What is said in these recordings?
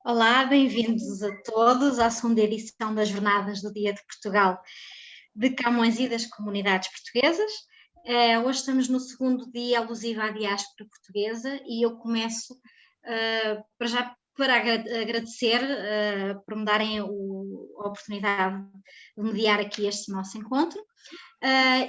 Olá, bem-vindos a todos à segunda edição das Jornadas do Dia de Portugal de Camões e das Comunidades Portuguesas. Hoje estamos no segundo dia alusivo à diáspora portuguesa e eu começo para agradecer por me darem a oportunidade de mediar aqui este nosso encontro.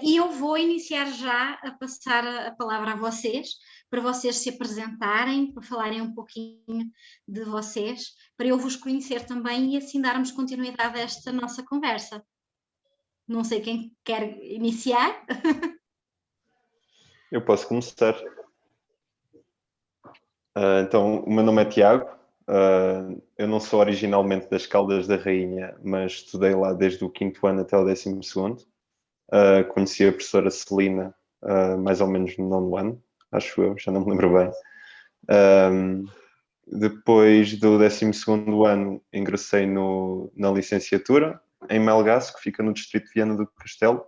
E eu vou iniciar já a passar a palavra a vocês, para vocês se apresentarem, para falarem um pouquinho de vocês, para eu vos conhecer também e assim darmos continuidade a esta nossa conversa. Não sei quem quer iniciar. Eu posso começar. Então, o meu nome é Tiago. Eu não sou originalmente das Caldas da Rainha, mas estudei lá desde o 5º ano até o 12º. Conheci a professora Celina mais ou menos no 9º ano, acho eu, já não me lembro bem. Depois do 12º ano, ingressei na licenciatura em Melgaço, que fica no distrito de Viana do Castelo.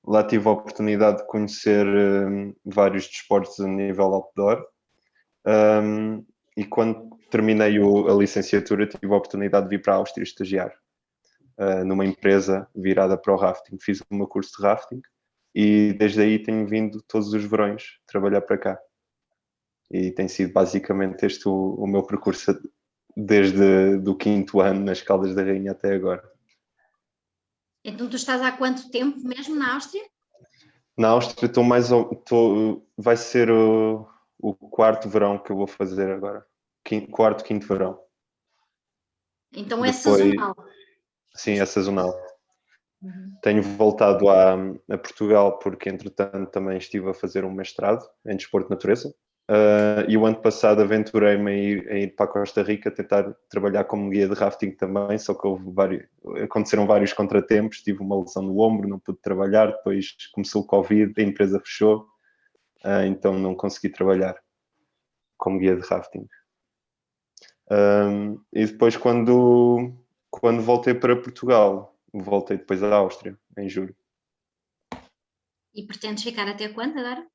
Lá tive a oportunidade de conhecer vários desportos a nível outdoor. E quando terminei a licenciatura, tive a oportunidade de vir para a Áustria estagiar numa empresa virada para o rafting. Fiz o meu curso de rafting e desde aí tenho vindo todos os verões trabalhar para cá. E tem sido basicamente este o meu percurso desde do 5º ano nas Caldas da Rainha até agora. Então tu estás há quanto tempo mesmo na Áustria? Na Áustria vai ser o 4º verão que eu vou fazer agora. 4º, 5º verão. Então é sazonal. Sim, é sazonal. Tenho voltado a Portugal porque, entretanto, também estive a fazer um mestrado em desporto de natureza. E o ano passado aventurei-me a ir para a Costa Rica tentar trabalhar como guia de rafting também, só que aconteceram vários contratempos, tive uma lesão no ombro, não pude trabalhar, depois começou o Covid, a empresa fechou, então não consegui trabalhar como guia de rafting. E depois quando voltei para Portugal, voltei depois à Áustria, em julho. E pretendes ficar até quando agora?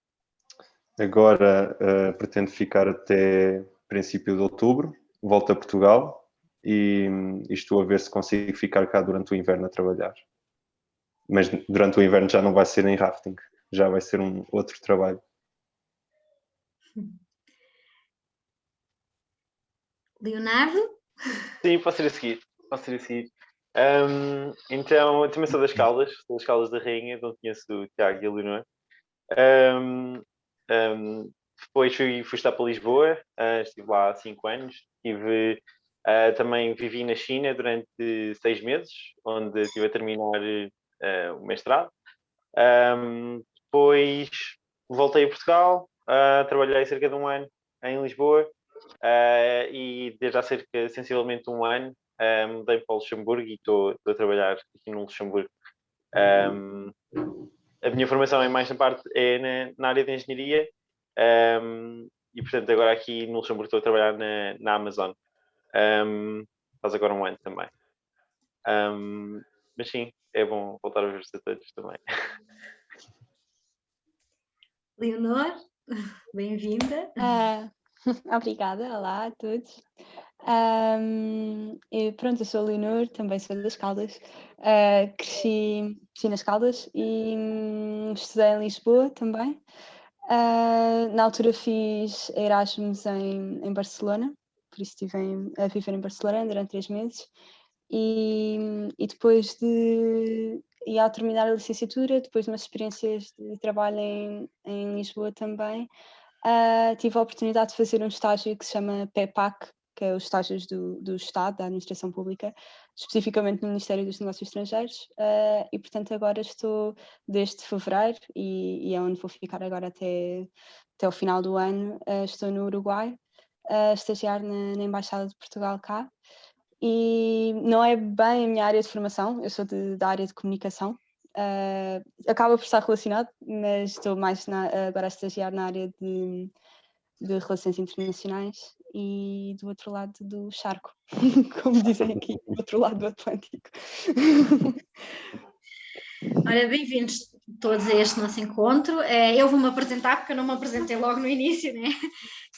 Agora pretendo ficar até princípio de outubro, volto a Portugal e estou a ver se consigo ficar cá durante o inverno a trabalhar. Mas durante o inverno já não vai ser em rafting, já vai ser um outro trabalho. Leonardo? Sim, posso ir a seguir. Então, eu também sou das Caldas da Rainha, não conheço o Tiago e a Leonor. Depois fui estar para Lisboa, estive lá há 5 anos. Também vivi na China durante 6 meses, onde estive a terminar o mestrado. Depois voltei a Portugal, trabalhei cerca de 1 ano em Lisboa. E desde há sensivelmente 1 ano, mudei para o Luxemburgo e estou a trabalhar aqui no Luxemburgo. A minha formação é mais na área de engenharia, e portanto agora aqui no Luxemburgo estou a trabalhar na Amazon. Faz agora 1 ano também. Mas sim, é bom voltar a ver-vos a todos também. Leonor, bem-vinda. Obrigada, olá a todos. Eu sou a Leonor, também sou das Caldas. Cresci nas Caldas e estudei em Lisboa também. Na altura fiz Erasmus em Barcelona, por isso estive a viver em Barcelona durante 3 meses. E depois e ao terminar a licenciatura, depois de umas experiências de trabalho em Lisboa também, tive a oportunidade de fazer um estágio que se chama PEPAC, que é os estágios do Estado, da Administração Pública, especificamente no Ministério dos Negócios Estrangeiros, e portanto agora estou desde fevereiro e é onde vou ficar agora até o final do ano. Estou no Uruguai, a estagiar na Embaixada de Portugal cá, e não é bem a minha área de formação, eu sou da área de comunicação. Acaba por estar relacionado, mas estou mais agora a estagiar na área de relações internacionais e do outro lado do charco, como dizem aqui, do outro lado do Atlântico. Ora, bem-vindos todos a este nosso encontro. Eu vou-me apresentar, porque eu não me apresentei logo no início, né?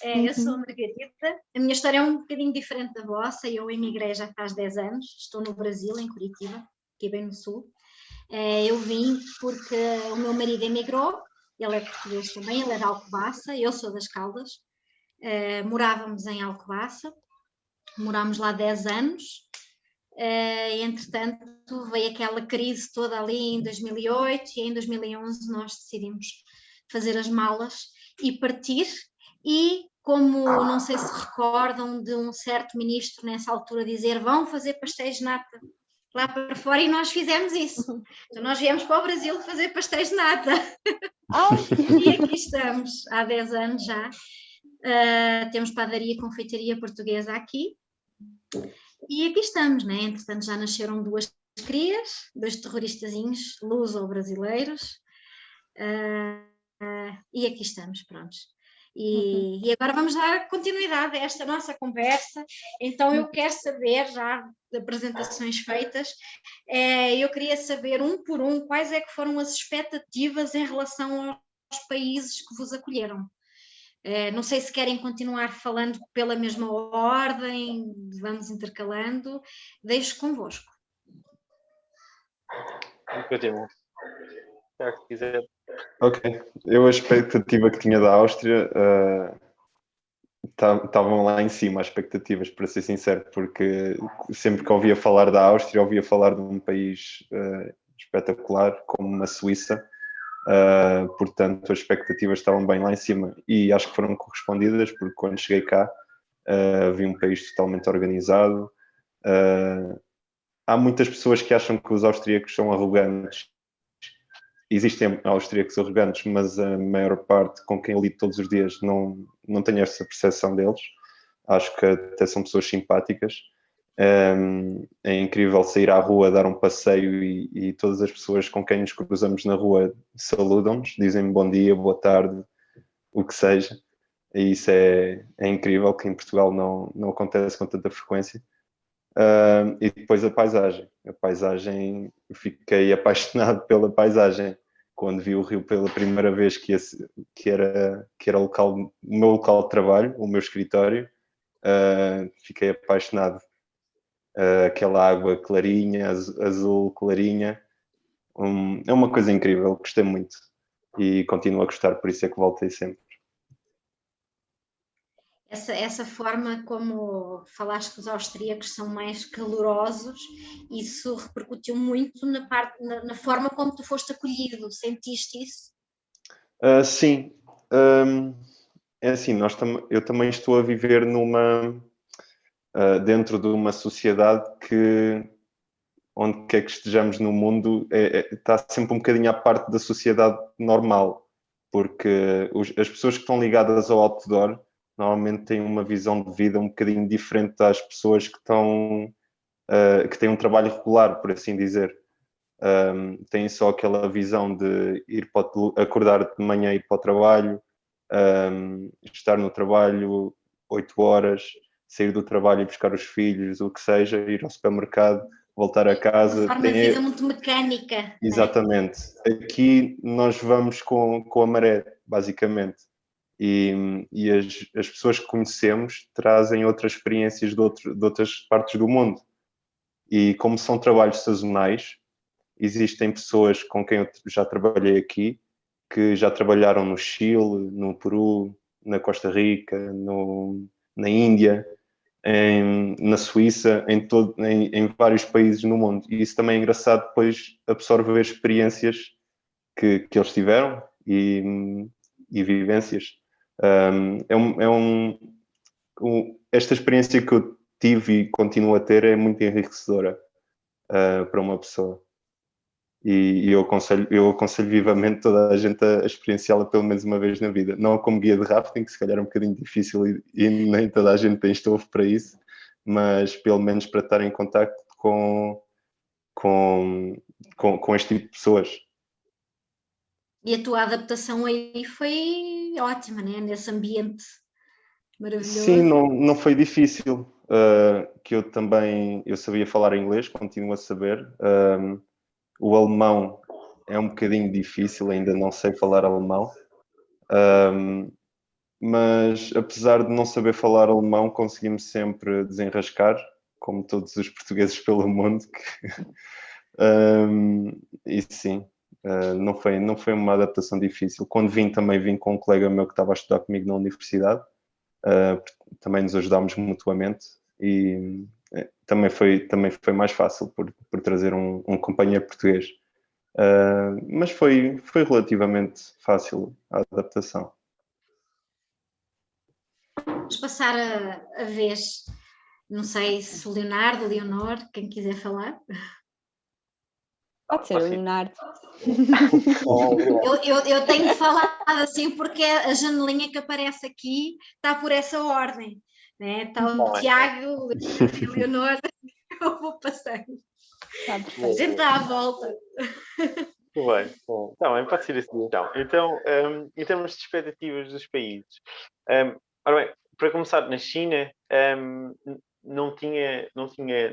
Eu sou a Margarida. A minha história é um bocadinho diferente da vossa. Eu emigrei já faz 10 anos. Estou no Brasil, em Curitiba, aqui bem no sul. Eu vim porque o meu marido emigrou. Ele é português também, ele é de Alcobaça. Eu sou das Caldas. Morávamos em Alcobaça. Morámos lá 10 anos. Entretanto, veio aquela crise toda ali em 2008 e em 2011 nós decidimos fazer as malas e partir. E como não sei se recordam de um certo ministro nessa altura dizer vão fazer pastéis de nata lá para fora, e nós fizemos isso. Então nós viemos para o Brasil fazer pastéis de nata. E aqui estamos há 10 anos já. Temos padaria e confeitaria portuguesa aqui. E aqui estamos, né? Entretanto, já nasceram 2 crias, 2 terroristazinhos luso-brasileiros, e aqui estamos, prontos. E agora vamos dar continuidade a esta nossa conversa. Então, eu quero saber, já de apresentações feitas, eu queria saber, um por um, quais é que foram as expectativas em relação aos países que vos acolheram. Não sei se querem continuar falando pela mesma ordem, vamos intercalando. Deixo convosco. Continua. Se quiser. Ok, eu a expectativa que tinha da Áustria estavam lá em cima, as expectativas, para ser sincero, porque sempre que ouvia falar da Áustria, ouvia falar de um país espetacular, como a Suíça. Portanto, as expectativas estavam bem lá em cima e acho que foram correspondidas, porque quando cheguei cá vi um país totalmente organizado. Há muitas pessoas que acham que os austríacos são arrogantes. Existem austríacos arrogantes, mas a maior parte com quem eu lido todos os dias não tenho essa percepção deles. Acho que até são pessoas simpáticas. É incrível sair à rua, dar um passeio e todas as pessoas com quem nos cruzamos na rua saludam-nos, dizem bom dia, boa tarde, o que seja. E isso é incrível, que em Portugal não acontece com tanta frequência. E depois a paisagem, fiquei apaixonado pela paisagem quando vi o Rio pela primeira vez, que era o meu local de trabalho, o meu escritório. Fiquei apaixonado. Aquela água clarinha, azul clarinha, é uma coisa incrível, gostei muito e continuo a gostar, por isso é que voltei sempre. Essa forma como falaste que os austríacos são mais calorosos, isso repercutiu muito na forma como tu foste acolhido, sentiste isso? Sim, é assim, eu também estou a viver dentro de uma sociedade que, onde quer que estejamos no mundo, está sempre um bocadinho à parte da sociedade normal, porque as pessoas que estão ligadas ao outdoor normalmente têm uma visão de vida um bocadinho diferente das pessoas que têm um trabalho regular, por assim dizer. Têm só aquela visão de acordar de manhã e ir para o trabalho, estar no trabalho 8 horas, sair do trabalho e buscar os filhos, o que seja, ir ao supermercado, voltar a casa. Uma forma de vida muito mecânica. Exatamente. Né? Aqui nós vamos com a maré, basicamente. E as pessoas que conhecemos trazem outras experiências de outras partes do mundo. E como são trabalhos sazonais, existem pessoas com quem eu já trabalhei aqui, que já trabalharam no Chile, no Peru, na Costa Rica, na Índia, na Suíça, em vários países no mundo. E isso também é engraçado, depois absorver experiências que eles tiveram e vivências. Esta experiência que eu tive e continuo a ter é muito enriquecedora para uma pessoa. E eu aconselho vivamente toda a gente a experienciá-la pelo menos uma vez na vida. Não como guia de rafting, que se calhar é um bocadinho difícil e nem toda a gente tem estofo para isso, mas pelo menos para estar em contacto com este tipo de pessoas. E a tua adaptação aí foi ótima, né? Nesse ambiente maravilhoso. Sim, não foi difícil. Que eu sabia falar inglês, continuo a saber. O alemão é um bocadinho difícil, ainda não sei falar alemão. Mas apesar de não saber falar alemão, consegui-me sempre desenrascar, como todos os portugueses pelo mundo. E sim, não foi uma adaptação difícil. Quando também vim com um colega meu que estava a estudar comigo na universidade, também nos ajudámos mutuamente e também foi mais fácil por trazer um companheiro português. Mas foi relativamente fácil a adaptação. Vamos passar a vez, não sei se o Leonardo, o Leonor, quem quiser falar. Pode ser o Leonardo. Eu tenho falado assim porque a janelinha que aparece aqui está por essa ordem, né? Está o Tiago, o Leonor, eu vou passando. A gente está à volta. Muito bem, bom, então, pode ser assim então. Então, em termos de expectativas dos países, ora bem, para começar, na China, não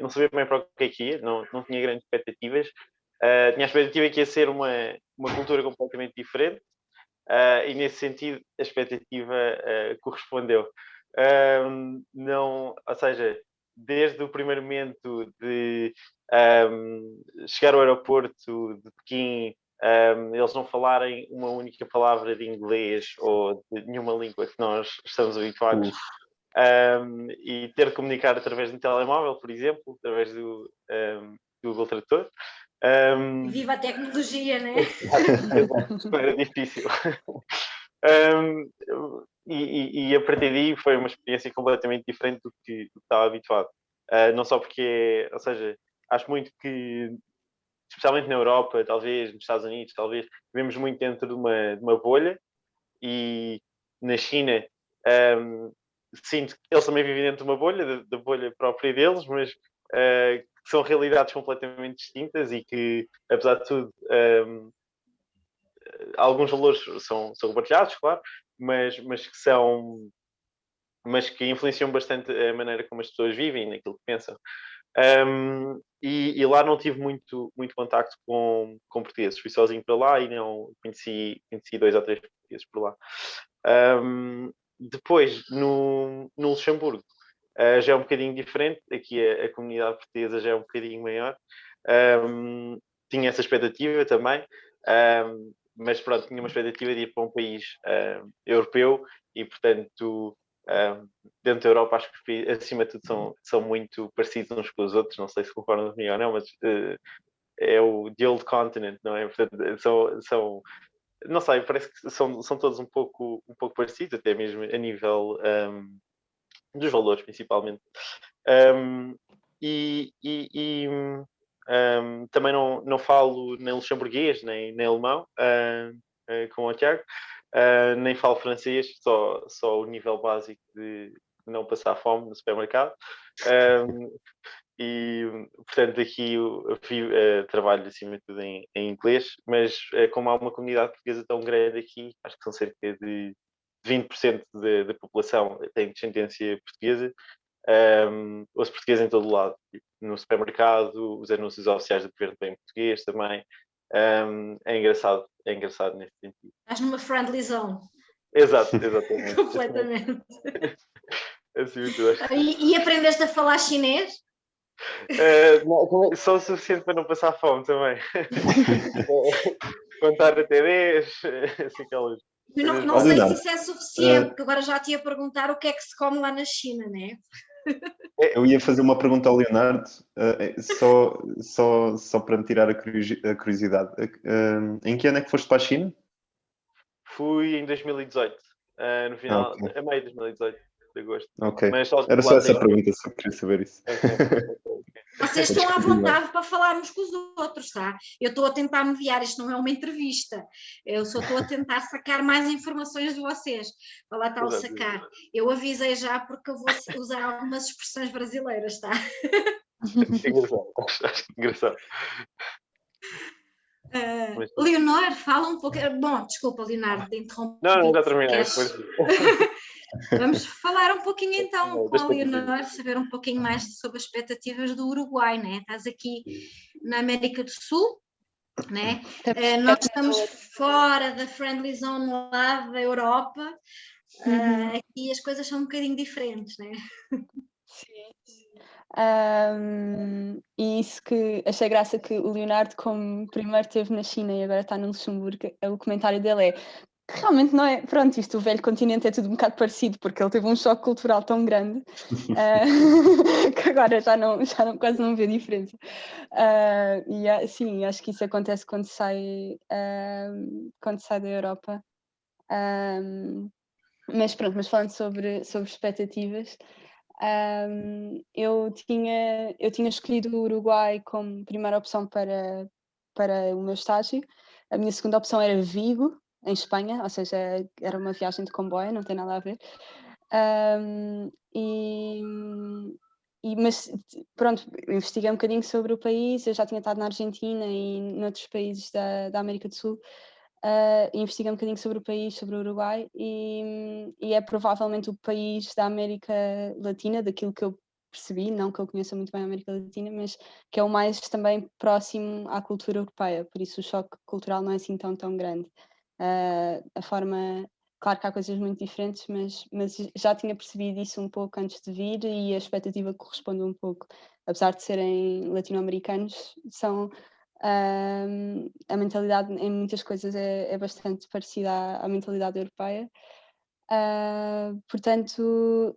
sabia bem para o que ia, não tinha grandes expectativas. Tinha a expectativa que ia ser uma cultura completamente diferente, e nesse sentido a expectativa correspondeu. Ou seja, desde o primeiro momento de chegar ao aeroporto de Pequim, eles não falarem uma única palavra de inglês ou de nenhuma língua que nós estamos habituados, e ter de comunicar através de um telemóvel, por exemplo, através do Google Tradutor. Viva a tecnologia, né? Era difícil. E a partir daí foi uma experiência completamente diferente do que estava habituado. Não só porque, ou seja, acho muito que, especialmente na Europa, talvez, nos Estados Unidos, talvez, vivemos muito dentro de uma bolha, e na China sinto que eles também vivem dentro de uma bolha, da bolha própria deles, mas que são realidades completamente distintas e que, apesar de tudo, alguns valores são compartilhados, claro, mas que influenciam bastante a maneira como as pessoas vivem, naquilo que pensam. E lá não tive muito contacto com portugueses. Fui sozinho para lá e não conheci 2 ou 3 portugueses por lá. Depois, no Luxemburgo, já é um bocadinho diferente. Aqui a comunidade portuguesa já é um bocadinho maior. Tinha essa expectativa também, mas pronto, tinha uma expectativa de ir para um país europeu e, portanto, dentro da Europa, acho que acima de tudo são muito parecidos uns com os outros. Não sei se concordam comigo ou não, mas é o The Old Continent, não é? Portanto, são não sei, parece que são todos um pouco parecidos, até mesmo a nível dos valores, principalmente. Também não falo nem luxemburguês, nem alemão, com o Tiago. Nem falo francês, só o nível básico de não passar fome no supermercado. E, portanto, aqui eu trabalho acima de tudo em inglês, mas como há uma comunidade portuguesa tão grande aqui, acho que são cerca de 20% da população tem descendência portuguesa. Os portugueses em todo o lado, no supermercado, os anúncios oficiais do governo bem português também. É engraçado nesse sentido. Estás numa friendly zone. Exatamente. Completamente. Assim, muito e aprendeste a falar chinês? Só o suficiente para não passar fome também. Contar até 10, assim aquelas. Não sei se isso é suficiente, porque agora já te ia perguntar o que é que se come lá na China, né? Eu ia fazer uma pergunta ao Leonardo, só para me tirar a curiosidade. Em que ano é que foste para a China? Fui em 2018, no final, a meio de 2018, de agosto. Ok, mas era só essa pergunta, só queria saber isso. Vocês estão à vontade para falarmos com os outros, tá? Eu estou a tentar mediar, isto não é uma entrevista. Eu só estou a tentar sacar mais informações de vocês. Para lá está o sacar. Eu avisei já porque eu vou usar algumas expressões brasileiras, tá? Acho engraçado. Leonor, fala um pouco. Bom, desculpa, Leonardo, de interromper. Não, já terminei. Vamos falar um pouquinho então com a Leonor, saber um pouquinho mais sobre as expectativas do Uruguai, né? Estás aqui na América do Sul, né? Nós estamos fora da friendly zone lá da Europa, aqui as coisas são um bocadinho diferentes, né? Sim. E isso que achei graça que o Leonardo, como primeiro esteve na China e agora está no Luxemburgo, o comentário dele é que realmente não é, pronto, isto, o velho continente é tudo um bocado parecido, porque ele teve um choque cultural tão grande que agora já não, quase não vê diferença. Sim, acho que isso acontece quando sai da Europa. Mas pronto, mas falando sobre expectativas, eu tinha escolhido o Uruguai como primeira opção para o meu estágio. A minha segunda opção era Vigo, em Espanha, ou seja, era uma viagem de comboio, não tem nada a ver. Mas pronto, investiguei um bocadinho sobre o país, eu já tinha estado na Argentina e noutros países da América do Sul. Investiguei um bocadinho sobre o país, sobre o Uruguai, e é provavelmente o país da América Latina, daquilo que eu percebi, não que eu conheça muito bem a América Latina, mas que é o mais também próximo à cultura europeia, por isso o choque cultural não é assim tão grande. A forma, claro que há coisas muito diferentes, mas já tinha percebido isso um pouco antes de vir e a expectativa corresponde um pouco. Apesar de serem latino-americanos, são... a mentalidade em muitas coisas é bastante parecida à mentalidade europeia. Portanto,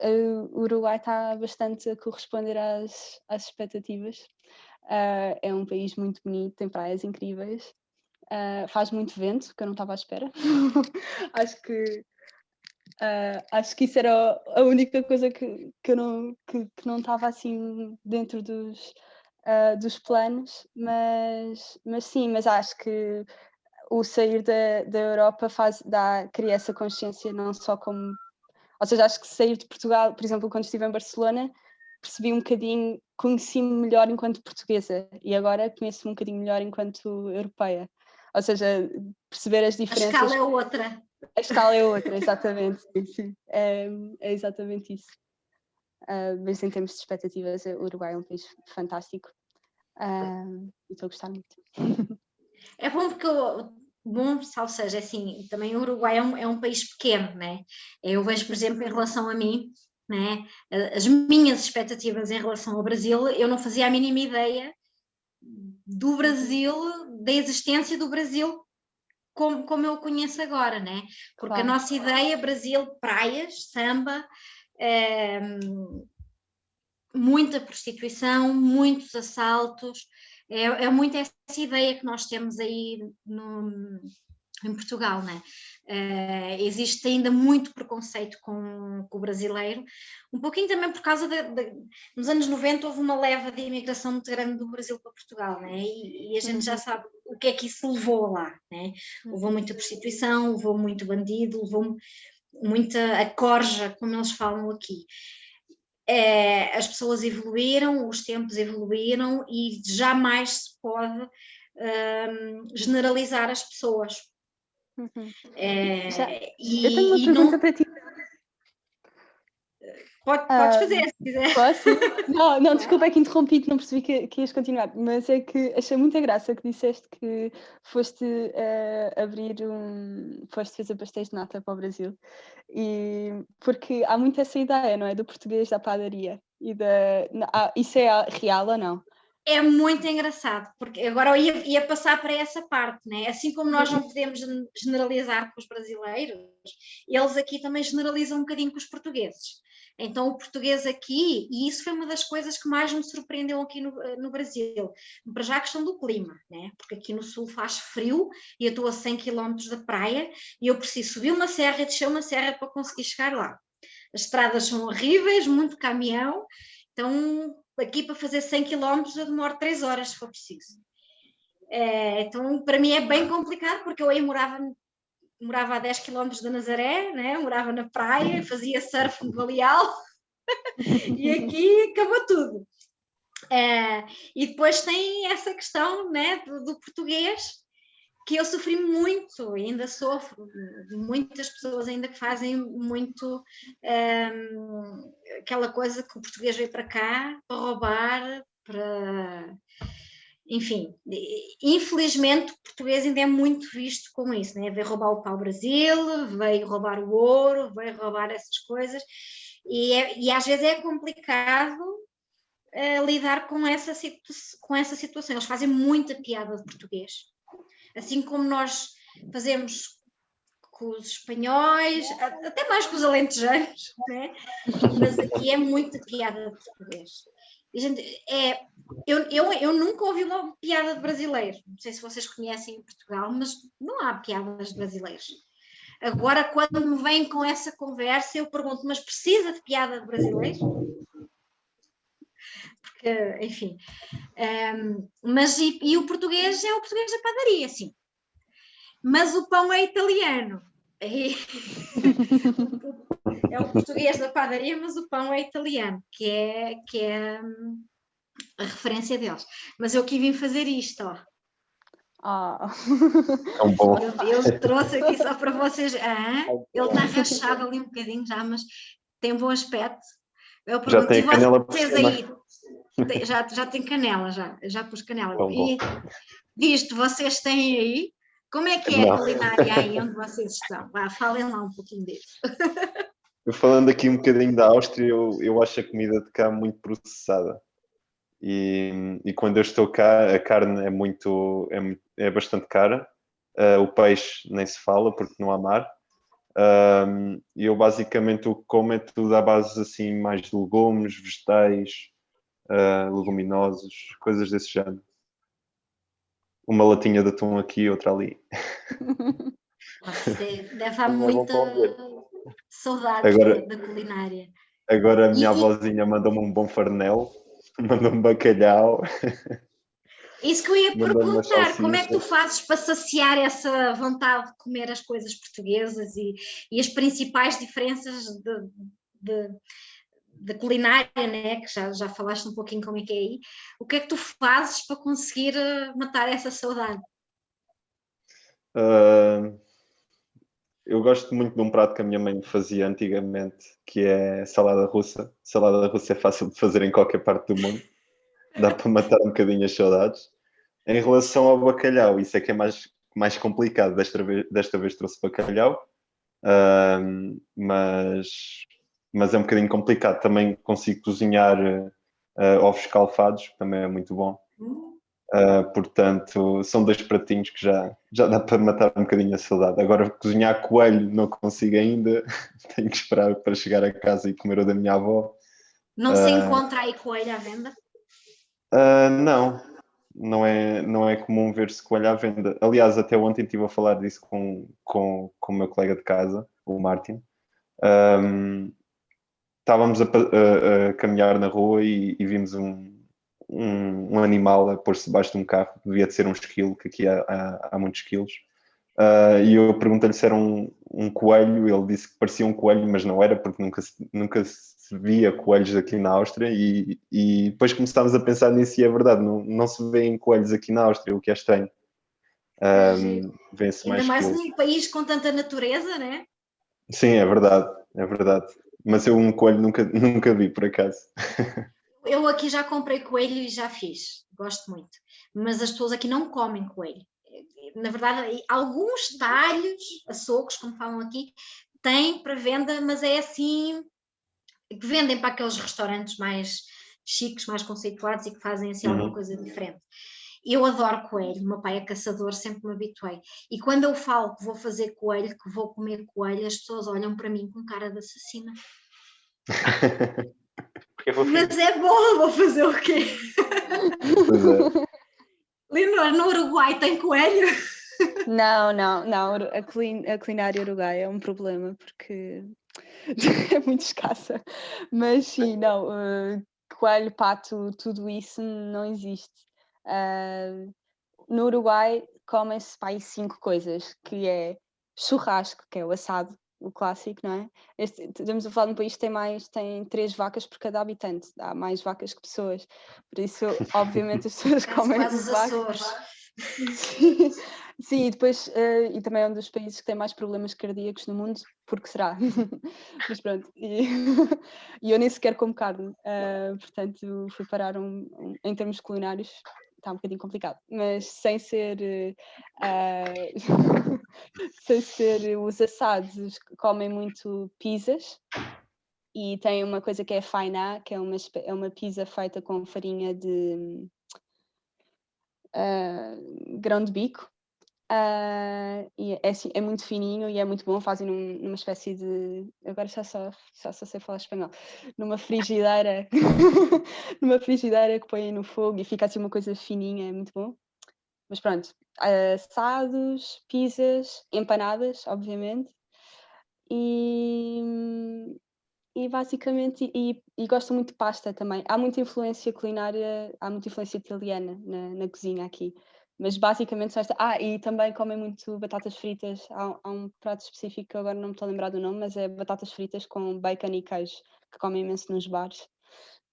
o Uruguai está bastante a corresponder às expectativas. É um país muito bonito, tem praias incríveis, faz muito vento, que eu não estava à espera. Acho que isso era a única coisa que não estava assim dentro dos planos, mas sim, mas acho que o sair da Europa cria essa consciência não só como... Ou seja, acho que sair de Portugal, por exemplo, quando estive em Barcelona, percebi um bocadinho, conheci-me melhor enquanto portuguesa e agora conheço-me um bocadinho melhor enquanto europeia. Ou seja, perceber as diferenças... A escala é outra. A escala é outra, exatamente. Sim. É exatamente isso. Mas em termos de expectativas, o Uruguai é um país fantástico. E estou a gostar muito. É bom porque, ou seja, assim, também o Uruguai é um país pequeno, né? Eu vejo, por exemplo, em relação a mim, né? As minhas expectativas em relação ao Brasil, eu não fazia a mínima ideia do Brasil, da existência do Brasil como eu o conheço agora, né? Porque Claro. a nossa ideia, Brasil, praias, samba, muita prostituição, muitos assaltos, é muito essa ideia que nós temos aí em Portugal, né? Existe ainda muito preconceito com o brasileiro, um pouquinho também por causa nos anos 90 houve uma leva de imigração muito grande do Brasil para Portugal, né? E a gente já sabe o que é que isso levou lá, né? Levou muita prostituição, levou muito bandido, levou muita a corja, como eles falam aqui. As pessoas evoluíram, os tempos evoluíram e jamais se pode generalizar as pessoas. Eu tenho uma pergunta para ti. Podes fazer, se quiser. Posso? Não, desculpa, é que interrompi-te, não percebi que ias continuar, mas é que achei muita graça que disseste que foste foste fazer pastéis de nata para o Brasil, e porque há muito essa ideia, não é? Do português da padaria, isso é real ou não? É muito engraçado, porque agora eu ia passar para essa parte, né? Assim como nós não podemos generalizar com os brasileiros, eles aqui também generalizam um bocadinho com os portugueses. Então, o português aqui, e isso foi uma das coisas que mais me surpreendeu aqui no Brasil, para já a questão do clima, né? Porque aqui no sul faz frio e eu estou a 100 km da praia e eu preciso subir uma serra e descer uma serra para conseguir chegar lá. As estradas são horríveis, muito caminhão, então aqui para fazer 100 km eu demoro 3 horas se for preciso. Então, para mim é bem complicado, porque eu aí morava a 10 km da Nazaré, né? Morava na praia, fazia surf no Baleal e aqui acabou tudo. E depois tem essa questão, né, do português, que eu sofri muito, ainda sofro, muitas pessoas ainda que fazem muito aquela coisa que o português veio para cá para roubar, enfim, infelizmente o português ainda é muito visto como isso, né? Veio roubar o pau-brasil, veio roubar o ouro, veio roubar essas coisas, e às vezes é complicado lidar com essa situação. Eles fazem muita piada de português, assim como nós fazemos com os espanhóis, até mais com os alentejanos, né? Mas aqui é muita piada de português. E, gente, eu nunca ouvi uma piada de brasileiro. Não sei se vocês conhecem em Portugal, mas não há piadas de brasileiros. Agora, quando me vêm com essa conversa, eu pergunto, mas precisa de piada de brasileiros? Porque, enfim. Mas o português é o português da padaria, sim. Mas o pão é italiano. É o português da padaria, mas o pão é italiano, que é a referência deles. Mas eu aqui vim fazer isto, ó. Tão bom. Eu trouxe aqui só para vocês. Ele está rachado ali um bocadinho já, mas tem um bom aspecto. Eu já tem canela por cima. Aí, já tem canela, já pus canela. E visto, vocês têm aí, como é que é a culinária aí onde vocês estão? Falem lá um pouquinho disso. Falando aqui um bocadinho da Áustria, eu acho a comida de cá muito processada. E quando eu estou cá, a carne é bastante cara. O peixe nem se fala porque não há mar. E eu basicamente o que como é tudo à base assim, mais de legumes, vegetais, leguminosos, coisas desse género. Uma latinha de atum aqui, outra ali. Deve dar muita saudade da culinária. Agora a minha avózinha mandou-me um bom farnel, mandou-me bacalhau. Isso que eu ia perguntar, como é que tu fazes para saciar essa vontade de comer as coisas portuguesas e as principais diferenças de culinária, né? Que já falaste um pouquinho como é que é aí. O que é que tu fazes para conseguir matar essa saudade? Eu gosto muito de um prato que a minha mãe fazia antigamente, que é salada russa. Salada russa é fácil de fazer em qualquer parte do mundo. Dá para matar um bocadinho as saudades. Em relação ao bacalhau, isso é que é mais complicado. Desta vez trouxe bacalhau, mas é um bocadinho complicado. Também consigo cozinhar ovos escalfados, que também é muito bom. Portanto, são 2 pratinhos que já dá para matar um bocadinho a saudade. Agora, cozinhar coelho não consigo ainda. Tenho que esperar para chegar a casa e comer o da minha avó. Não se encontra aí coelho à venda? Não é comum ver-se coelho à venda. Aliás, até ontem estive a falar disso com o meu colega de casa, o Martin. Estávamos a caminhar na rua e vimos um animal a pôr-se debaixo de um carro. Devia de ser um esquilo, que aqui há muitos esquilos. E eu perguntei-lhe se era um coelho. Ele disse que parecia um coelho, mas não era, porque nunca se via coelhos aqui na Áustria. E depois começámos a pensar nisso e é verdade, não se vêem coelhos aqui na Áustria, o que é estranho. Vê-se ainda mais esquilos. num país com tanta natureza, né? Sim, é verdade. Mas eu um coelho nunca vi, por acaso. Eu aqui já comprei coelho e já fiz, gosto muito. Mas as pessoas aqui não comem coelho. Na verdade, alguns talhos, açougues, como falam aqui, têm para venda, mas é assim, que vendem para aqueles restaurantes mais chiques, mais conceituados e que fazem assim alguma coisa diferente. Eu adoro coelho, meu pai é caçador, sempre me habituei. E quando eu falo que vou fazer coelho, que vou comer coelho, as pessoas olham para mim com cara de assassina. Mas é bom, vou fazer o quê? Pois é. Leonor, no Uruguai tem coelho? Não, a culinária uruguaia é um problema porque é muito escassa. Mas sim, não, coelho, pato, tudo isso não existe. No Uruguai comem-se aí 5 coisas, que é churrasco, que é o assado, o clássico, não é? Estamos a falar de um país que tem 3 vacas por cada habitante, há mais vacas que pessoas, por isso obviamente as pessoas comem vacas. Sim, e depois e também é um dos países que tem mais problemas cardíacos no mundo, porque será? Mas pronto, e eu nem sequer como carne, portanto fui parar em termos culinários está um bocadinho complicado, mas sem ser sem ser os assados, comem muito pizzas e tem uma coisa que é fainá, que é uma pizza feita com farinha de grão de bico. E é muito fininho e é muito bom, fazem numa espécie de, agora já só sei falar espanhol, numa frigideira numa frigideira que põem no fogo e fica assim uma coisa fininha, é muito bom. Mas pronto, assados, pizzas, empanadas, obviamente, e basicamente, e gosto muito de pasta também. Há muita influência culinária, há muita influência italiana na cozinha aqui. Mas basicamente só esta. E também comem muito batatas fritas. Há um prato específico que agora não me estou a lembrar do nome, mas é batatas fritas com bacon e queijo, que comem imenso nos bares.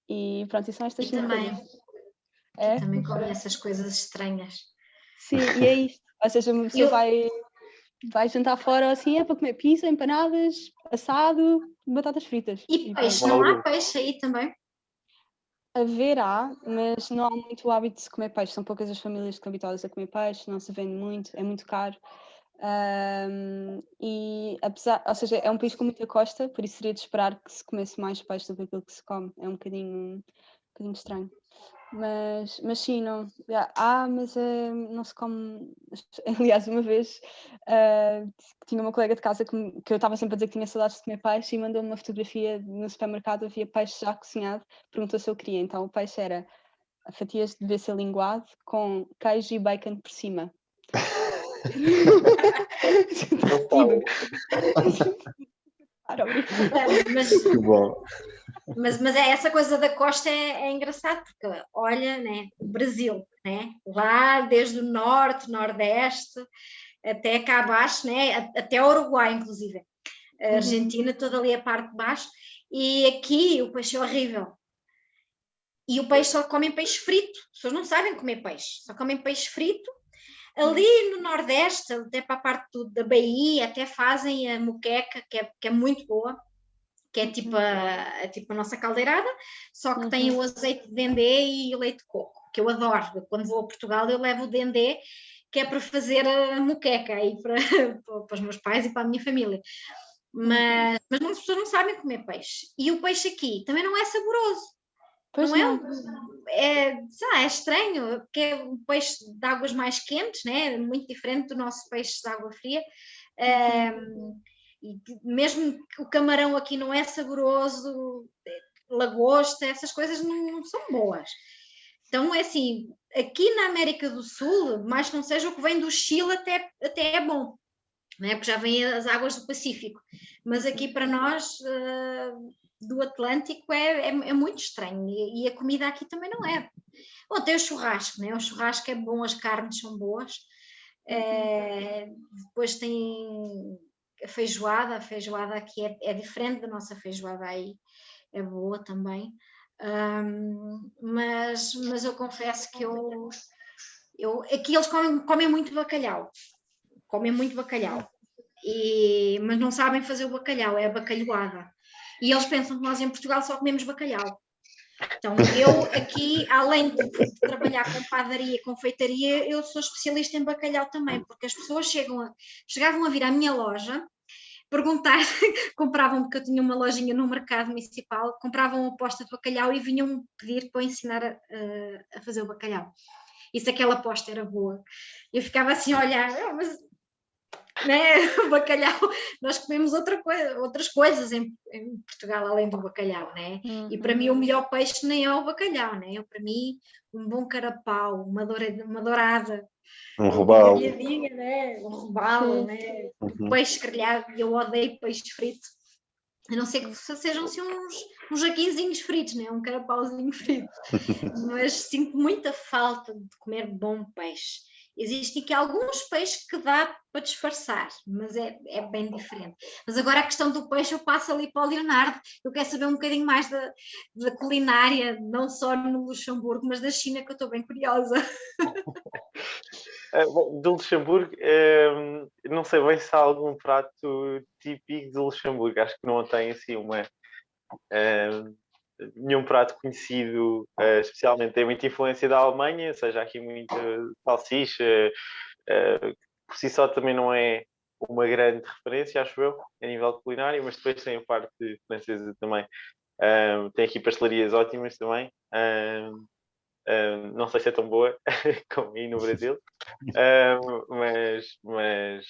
E pronto, e são estas E cinco também, coisas. também comem essas coisas estranhas. Sim, e é isto. Ou seja, uma pessoa vai jantar fora assim, é para comer pizza, empanadas, assado, batatas fritas. E peixe, não há peixe aí também? Haverá, mas não há muito o hábito de se comer peixe. São poucas as famílias que estão habituadas a comer peixe, não se vende muito, é muito caro. E ou seja, é um país com muita costa, por isso seria de esperar que se comesse mais peixe do que aquilo que se come. É um bocadinho estranho. Mas sim, não. Mas não se come. Aliás, uma vez tinha uma colega de casa que eu estava sempre a dizer que tinha saudades de comer peixe e mandou-me uma fotografia no supermercado, havia peixe já cozinhado, perguntou se eu queria. Então o peixe era fatias de bacon linguado com queijo e bacon por cima. Que bom. Mas é essa coisa da costa é engraçado, porque olha, né, o Brasil, né, lá desde o norte, nordeste, até cá abaixo, né, até o Uruguai, inclusive. A Argentina, toda ali a parte de baixo, e aqui o peixe é horrível. E o peixe só comem peixe frito, as pessoas não sabem comer peixe, só comem peixe frito. Ali no Nordeste, até para a parte da Bahia, até fazem a moqueca, que é muito boa, que é tipo a nossa caldeirada, só que tem o azeite de dendê e o leite de coco, que eu adoro. Quando vou a Portugal eu levo o dendê, que é para fazer a moqueca aí para os meus pais e para a minha família. Mas as pessoas não sabem comer peixe. E o peixe aqui também não é saboroso. Pois não. É estranho, porque é um peixe de águas mais quentes, né? Muito diferente do nosso peixe de água fria. E mesmo que o camarão aqui não é saboroso, lagosta, essas coisas não são boas. Então, é assim, aqui na América do Sul, mais que não seja o que vem do Chile, até é bom, né? Porque já vem as águas do Pacífico. Mas aqui para nós, do Atlântico, é muito estranho. E a comida aqui também não é. Bom, tem o churrasco, né? O churrasco é bom, as carnes são boas. Depois tem a feijoada aqui é diferente da nossa feijoada aí, é boa também. Mas eu confesso que aqui eles comem muito bacalhau, mas não sabem fazer o bacalhau, é a bacalhoada. E eles pensam que nós em Portugal só comemos bacalhau. Então, eu aqui, além de trabalhar com padaria e confeitaria, eu sou especialista em bacalhau também, porque as pessoas chegavam a vir à minha loja, perguntar, compravam, porque eu tinha uma lojinha no mercado municipal, compravam uma posta de bacalhau e vinham pedir para eu ensinar a fazer o bacalhau. E se aquela posta era boa. Eu ficava assim a olhar, mas... Né? O bacalhau, nós comemos outras coisas em Portugal além do bacalhau, né? E para mim o melhor peixe nem é o bacalhau, né? Para mim um bom carapau, uma dourada, um robalo, né? Um robalo, né? Peixe grelhado, eu odeio peixe frito, a não ser que sejam assim uns jaquinzinhos fritos, né? Um carapauzinho frito, mas sinto muita falta de comer bom peixe. Existem aqui alguns peixes que dá para disfarçar, mas é bem diferente. Mas agora a questão do peixe eu passo ali para o Leonardo, eu quero saber um bocadinho mais da culinária, não só no Luxemburgo, mas da China, que eu estou bem curiosa. Do Luxemburgo, não sei bem se há algum prato típico do Luxemburgo, acho que não tem assim uma... nenhum prato conhecido, especialmente tem muita influência da Alemanha, ou seja, aqui muita salsicha, por si só também não é uma grande referência, acho eu, a nível culinário, mas depois tem a parte francesa também. Tem aqui pastelarias ótimas também. Não sei se é tão boa como aí no Brasil, mas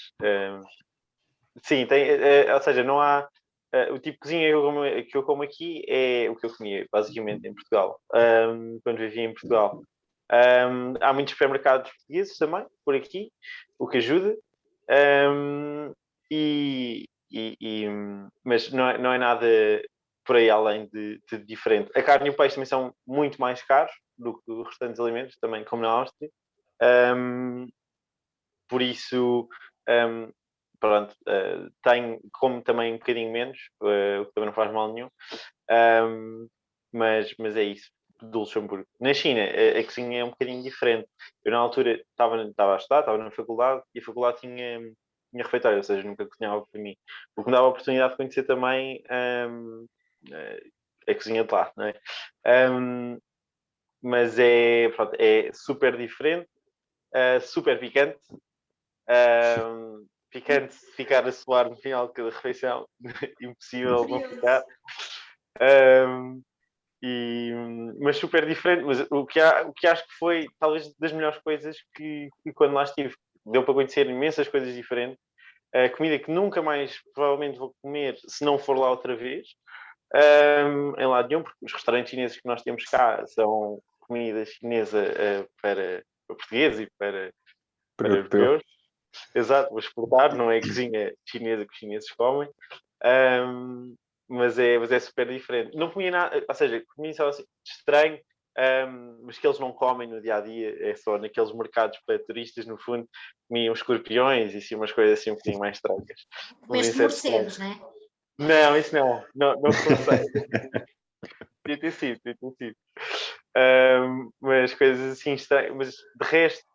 sim, tem, ou seja, não há. O tipo de cozinha que eu como aqui é o que eu comia, basicamente, em Portugal, quando vivia em Portugal. Há muitos supermercados portugueses também, por aqui, o que ajuda. Mas não é nada por aí além de diferente. A carne e o peixe também são muito mais caros do que os restantes alimentos, também como na Áustria. Por isso, pronto, como também um bocadinho menos, o que também não faz mal nenhum. Mas é isso, do Luxemburgo. Na China, a cozinha é um bocadinho diferente. Eu, na altura, estava a estudar, estava na faculdade, e a faculdade tinha refeitório, ou seja, nunca cozinhava para mim. O que me dava a oportunidade de conhecer também a cozinha de lá, não é? Mas pronto, é super diferente, super picante. Picante, ficar a suar no final de cada refeição, impossível não ficar. Mas super diferente. Mas o que acho que foi talvez das melhores coisas que quando lá estive, deu para conhecer imensas coisas diferentes. Comida que nunca mais provavelmente vou comer se não for lá outra vez, em lado nenhum, porque os restaurantes chineses que nós temos cá são comida chinesa para portugueses e para europeus. Exato, vou exportar, não é cozinha chinesa que os chineses comem. Mas é super diferente. Não comia nada, ou seja, comia só assim, estranho, mas que eles não comem no dia a dia, é só naqueles mercados para turistas, no fundo, comiam escorpiões e assim, umas coisas assim um bocadinho mais estranhas. Comeste morcegos, não é? Não, isso não comecei. Podia ter sido. Mas coisas assim estranhas, mas de resto,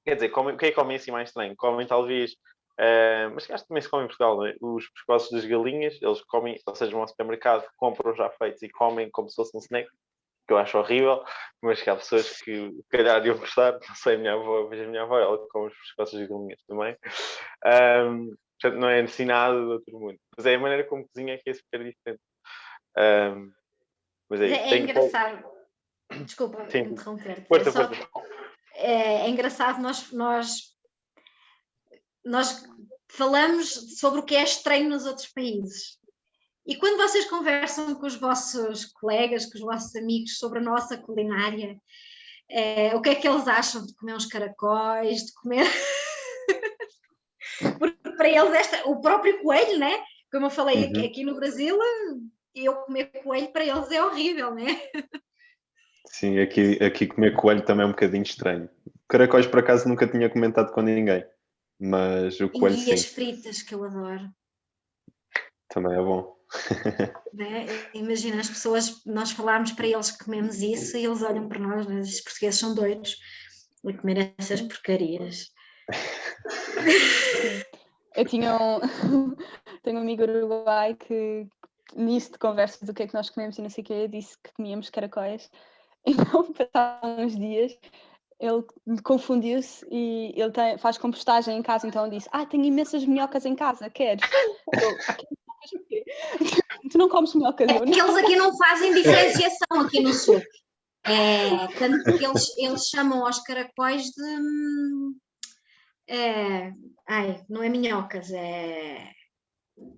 quer dizer, o que é que comem assim mais estranho? Comem talvez. Mas acho que também se come em Portugal, não é? Os pescoços das galinhas, eles comem, ou seja, vão ao supermercado, compram já feitos e comem como se fosse um snack, que eu acho horrível, mas que há pessoas que se calhar iam gostar, não sei, vejo a minha avó, ela come os pescoços das galinhas também. Portanto, não é assim nada do outro mundo. Mas é a maneira como cozinha que é super diferente. Mas é isso. É engraçado. Desculpa interromper-te. Força. É engraçado, nós falamos sobre o que é estranho nos outros países. E quando vocês conversam com os vossos colegas, com os vossos amigos sobre a nossa culinária, o que é que eles acham de comer uns caracóis, de comer... Porque para eles o próprio coelho, né? Como eu falei aqui no Brasil, eu comer coelho para eles é horrível, né? Sim, aqui comer coelho também é um bocadinho estranho. Caracóis, por acaso, nunca tinha comentado com ninguém, mas o coelho sim. E as fritas, que eu adoro. Também é bom. Né? Imagina as pessoas, nós falarmos para eles que comemos isso e eles olham para nós, né? Os portugueses são doidos a comer essas porcarias. Eu tenho um amigo uruguai que nisso de conversa do que é que nós comemos e não sei o que, disse que comíamos caracóis. Então, passaram uns dias, ele confundiu-se e ele faz compostagem em casa, então ele disse: tenho imensas minhocas em casa, queres? Tu não comes minhocas? É que eles aqui não fazem diferenciação aqui no sul. Tanto que eles chamam aos caracóis de... não é minhocas,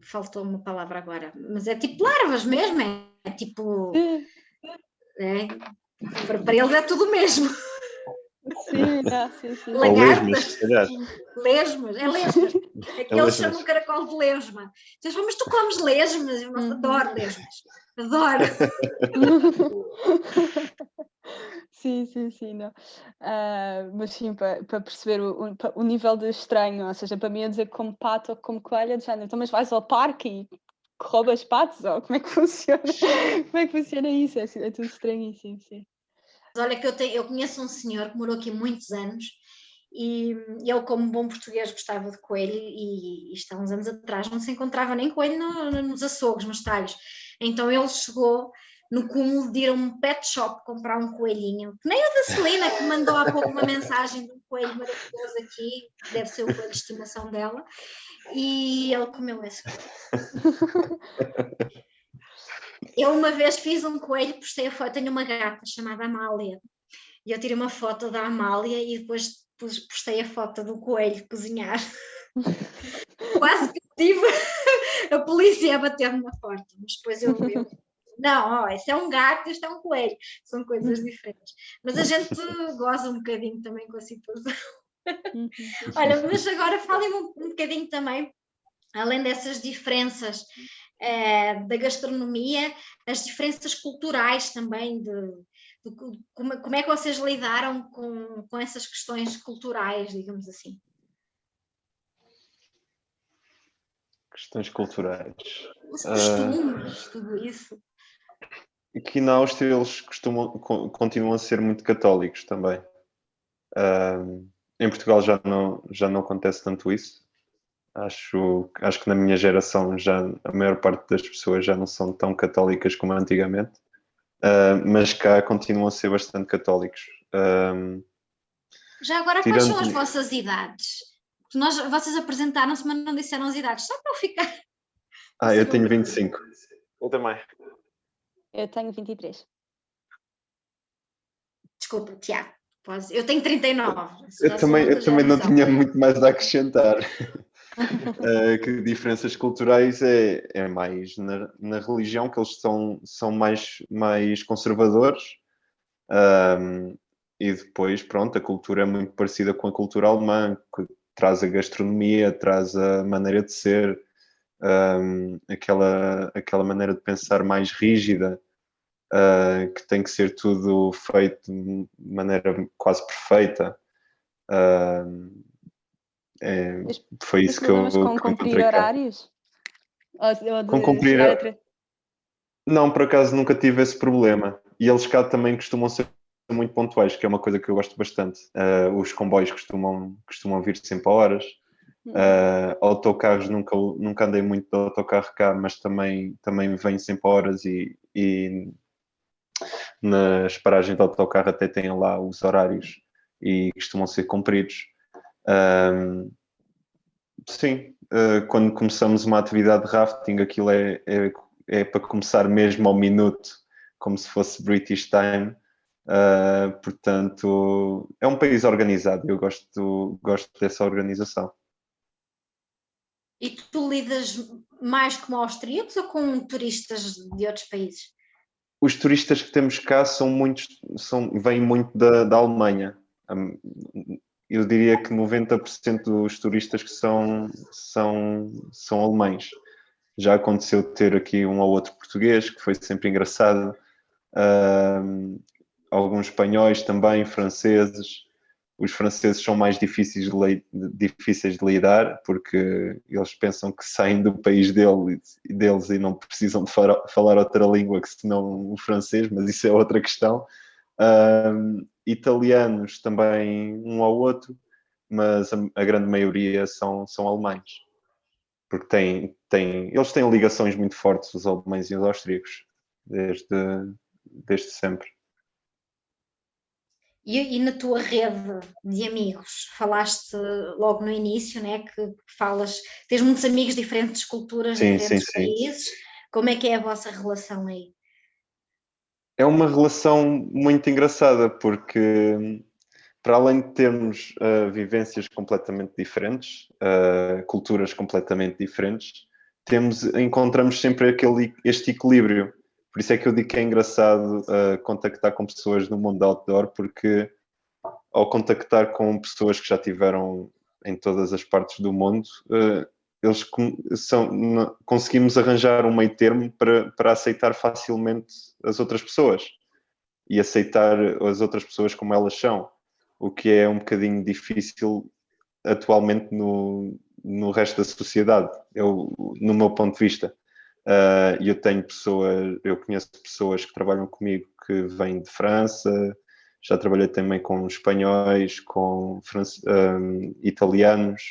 faltou uma palavra agora, mas é tipo larvas mesmo, é tipo... Para eles é tudo o mesmo. Sim. Lagartas. Lesmas, é lesmas. Eles chamam o caracol de lesma. Vocês falam, mas tu comes lesmas? Eu adoro lesmas. Adoro. Sim, não. Mas sim, para perceber o nível de estranho, ou seja, para mim eu dizer que como pato ou como coelho, então mas vais ao parque e roubas patos, ou como é que funciona? Como é que funciona isso? É tudo estranhíssimo, sim. Olha que eu conheço um senhor que morou aqui muitos anos e ele, como bom português, gostava de coelho e isto há uns anos atrás não se encontrava nem coelho nos açougues, nos talhos. Então ele chegou no cúmulo de ir a um pet shop comprar um coelhinho, que nem o da Celina, que mandou há pouco uma mensagem de um coelho maravilhoso aqui, que deve ser o coelho de estimação dela, e ele comeu esse coelho. Eu uma vez fiz um coelho, postei a foto, tenho uma gata chamada Amália, e eu tirei uma foto da Amália e depois postei a foto do coelho cozinhar. Quase que tive a polícia a bater-me na porta, mas depois eu não, esse é um gato, este é um coelho, são coisas diferentes. Mas a gente goza um bocadinho também com a situação. Olha, mas agora falem um bocadinho também, além dessas diferenças da gastronomia, as diferenças culturais também, como é que vocês lidaram com essas questões culturais, digamos assim? Questões culturais. Os costumes, tudo isso. Aqui na Áustria eles continuam a ser muito católicos também. Em Portugal já não acontece tanto isso. Acho que na minha geração já a maior parte das pessoas já não são tão católicas como antigamente, mas cá continuam a ser bastante católicos. Já agora, quais são as vossas idades? Vocês apresentaram-se, mas não disseram as idades, só para eu ficar. Eu tenho 25. Eu também. Eu tenho 23. Desculpa, Tiago. Eu tenho 39. Eu também não tinha muito mais a acrescentar. Que diferenças culturais é mais na religião, que eles são mais conservadores. E depois, pronto, a cultura é muito parecida com a cultura alemã, que traz a gastronomia, traz a maneira de ser, aquela maneira de pensar mais rígida, que tem que ser tudo feito de maneira quase perfeita. Foi isso que eu cumprir horários? Com cumprir... Não, por acaso nunca tive esse problema. E eles cá também costumam ser muito pontuais, que é uma coisa que eu gosto bastante. Os comboios costumam vir sempre a horas. Autocarros, nunca andei muito de autocarro cá, mas também vêm sempre a horas e nas paragens de autocarro até têm lá os horários e costumam ser cumpridos. Sim, quando começamos uma atividade de rafting, aquilo é para começar mesmo ao minuto, como se fosse British Time. Portanto, é um país organizado, eu gosto dessa organização. E tu lidas mais com austríacos ou com turistas de outros países? Os turistas que temos cá vêm muito da Alemanha. Eu diria que 90% dos turistas que são alemães. Já aconteceu ter aqui um ou outro português, que foi sempre engraçado. Alguns espanhóis também, franceses. Os franceses são mais difíceis de lidar, porque eles pensam que saem do país deles e não precisam de falar outra língua que senão o francês, mas isso é outra questão. Italianos também, um ao outro, mas a grande maioria são alemães, porque eles têm ligações muito fortes, os alemães e os austríacos, desde sempre. E na tua rede de amigos, falaste logo no início, né, que tens muitos amigos de diferentes culturas, diferentes países. Como é que é a vossa relação aí? É uma relação muito engraçada, porque para além de termos vivências completamente diferentes, culturas completamente diferentes, encontramos sempre este equilíbrio. Por isso é que eu digo que é engraçado contactar com pessoas no mundo outdoor, porque ao contactar com pessoas que já tiveram em todas as partes do mundo, conseguimos arranjar um meio termo para aceitar facilmente as outras pessoas e aceitar as outras pessoas como elas são, o que é um bocadinho difícil atualmente no resto da sociedade, no meu ponto de vista. Eu conheço pessoas que trabalham comigo que vêm de França, já trabalhei também com espanhóis, com italianos,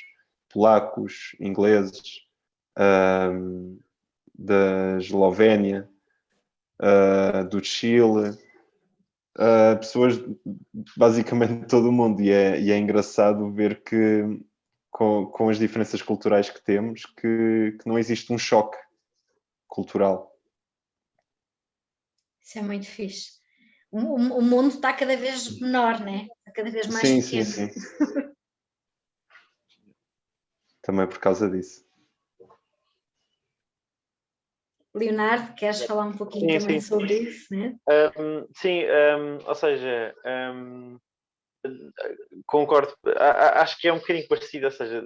polacos, ingleses, da Eslovénia, do Chile, pessoas basicamente de todo o mundo, e é engraçado ver que com as diferenças culturais que temos, que não existe um choque cultural. Isso é muito fixe. O mundo está cada vez menor, né? Está cada vez mais Sim, pequeno. sim, sim. Também por causa disso. Leonardo, queres falar um pouquinho Sim, também sim. sobre isso, né? Sim, ou seja, concordo. Acho que é um bocadinho parecido, ou seja,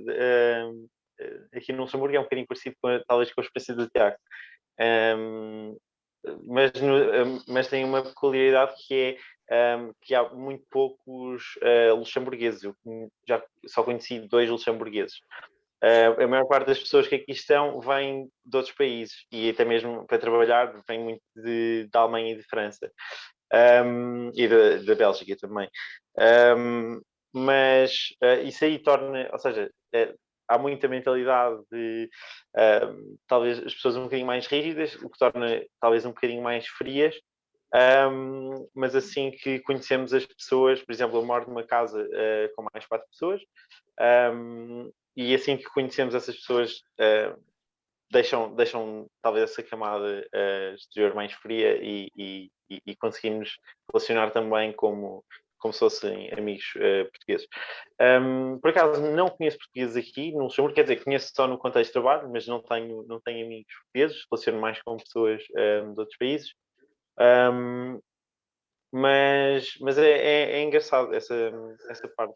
aqui no Luxemburgo é um bocadinho parecido talvez com a experiência do Tiago. Mas tem uma peculiaridade que é que há muito poucos luxemburgueses. Eu já só conheci 2 luxemburgueses. A maior parte das pessoas que aqui estão vêm de outros países e até mesmo para trabalhar vêm muito da Alemanha e de França. E da Bélgica também. Mas isso aí torna, ou seja, há muita mentalidade de talvez as pessoas um bocadinho mais rígidas, o que torna talvez um bocadinho mais frias. Mas assim que conhecemos as pessoas, por exemplo, eu moro numa casa com mais 4 pessoas, e assim que conhecemos essas pessoas, deixam talvez essa camada exterior mais fria e conseguimos relacionar também como se fossem amigos portugueses. Por acaso não conheço portugueses aqui no Luxemburgo, quer dizer, conheço só no contexto de trabalho, mas não tenho amigos portugueses, relaciono mais com pessoas de outros países. Mas é engraçado essa parte.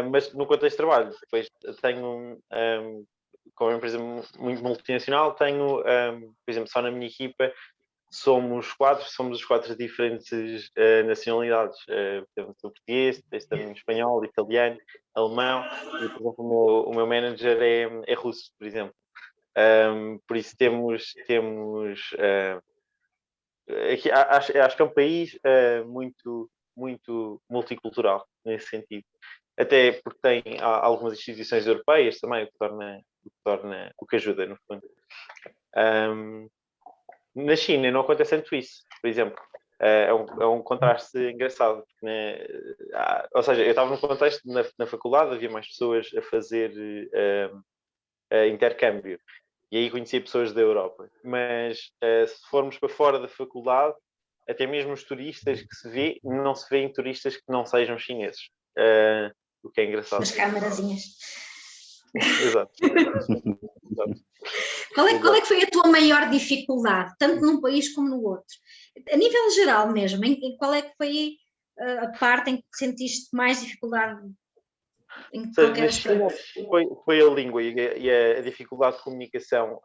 Mas no contexto de trabalho, depois tenho com uma empresa muito multinacional, tenho, por exemplo, só na minha equipa somos os 4 de diferentes nacionalidades. Temos o português, depois também espanhol, italiano, alemão, e, por exemplo, o meu manager é russo, por exemplo. Por isso temos aqui, acho que é um país muito multicultural nesse sentido. Até porque tem algumas instituições europeias também, o que ajuda, no fundo. Na China não acontece tanto isso, por exemplo. É um contraste engraçado. Porque, né, ou seja, eu estava num contexto na faculdade, havia mais pessoas a fazer intercâmbio. E aí conhecia pessoas da Europa. Mas se formos para fora da faculdade, até mesmo os turistas que se vê, não se vêem turistas que não sejam chineses. O que é engraçado. As câmarazinhas. Exato. Qual é que foi a tua maior dificuldade, tanto num país como no outro? A nível geral mesmo, qual é que foi a parte em que sentiste mais dificuldade em qualquer aspecto? Foi a língua e a dificuldade de comunicação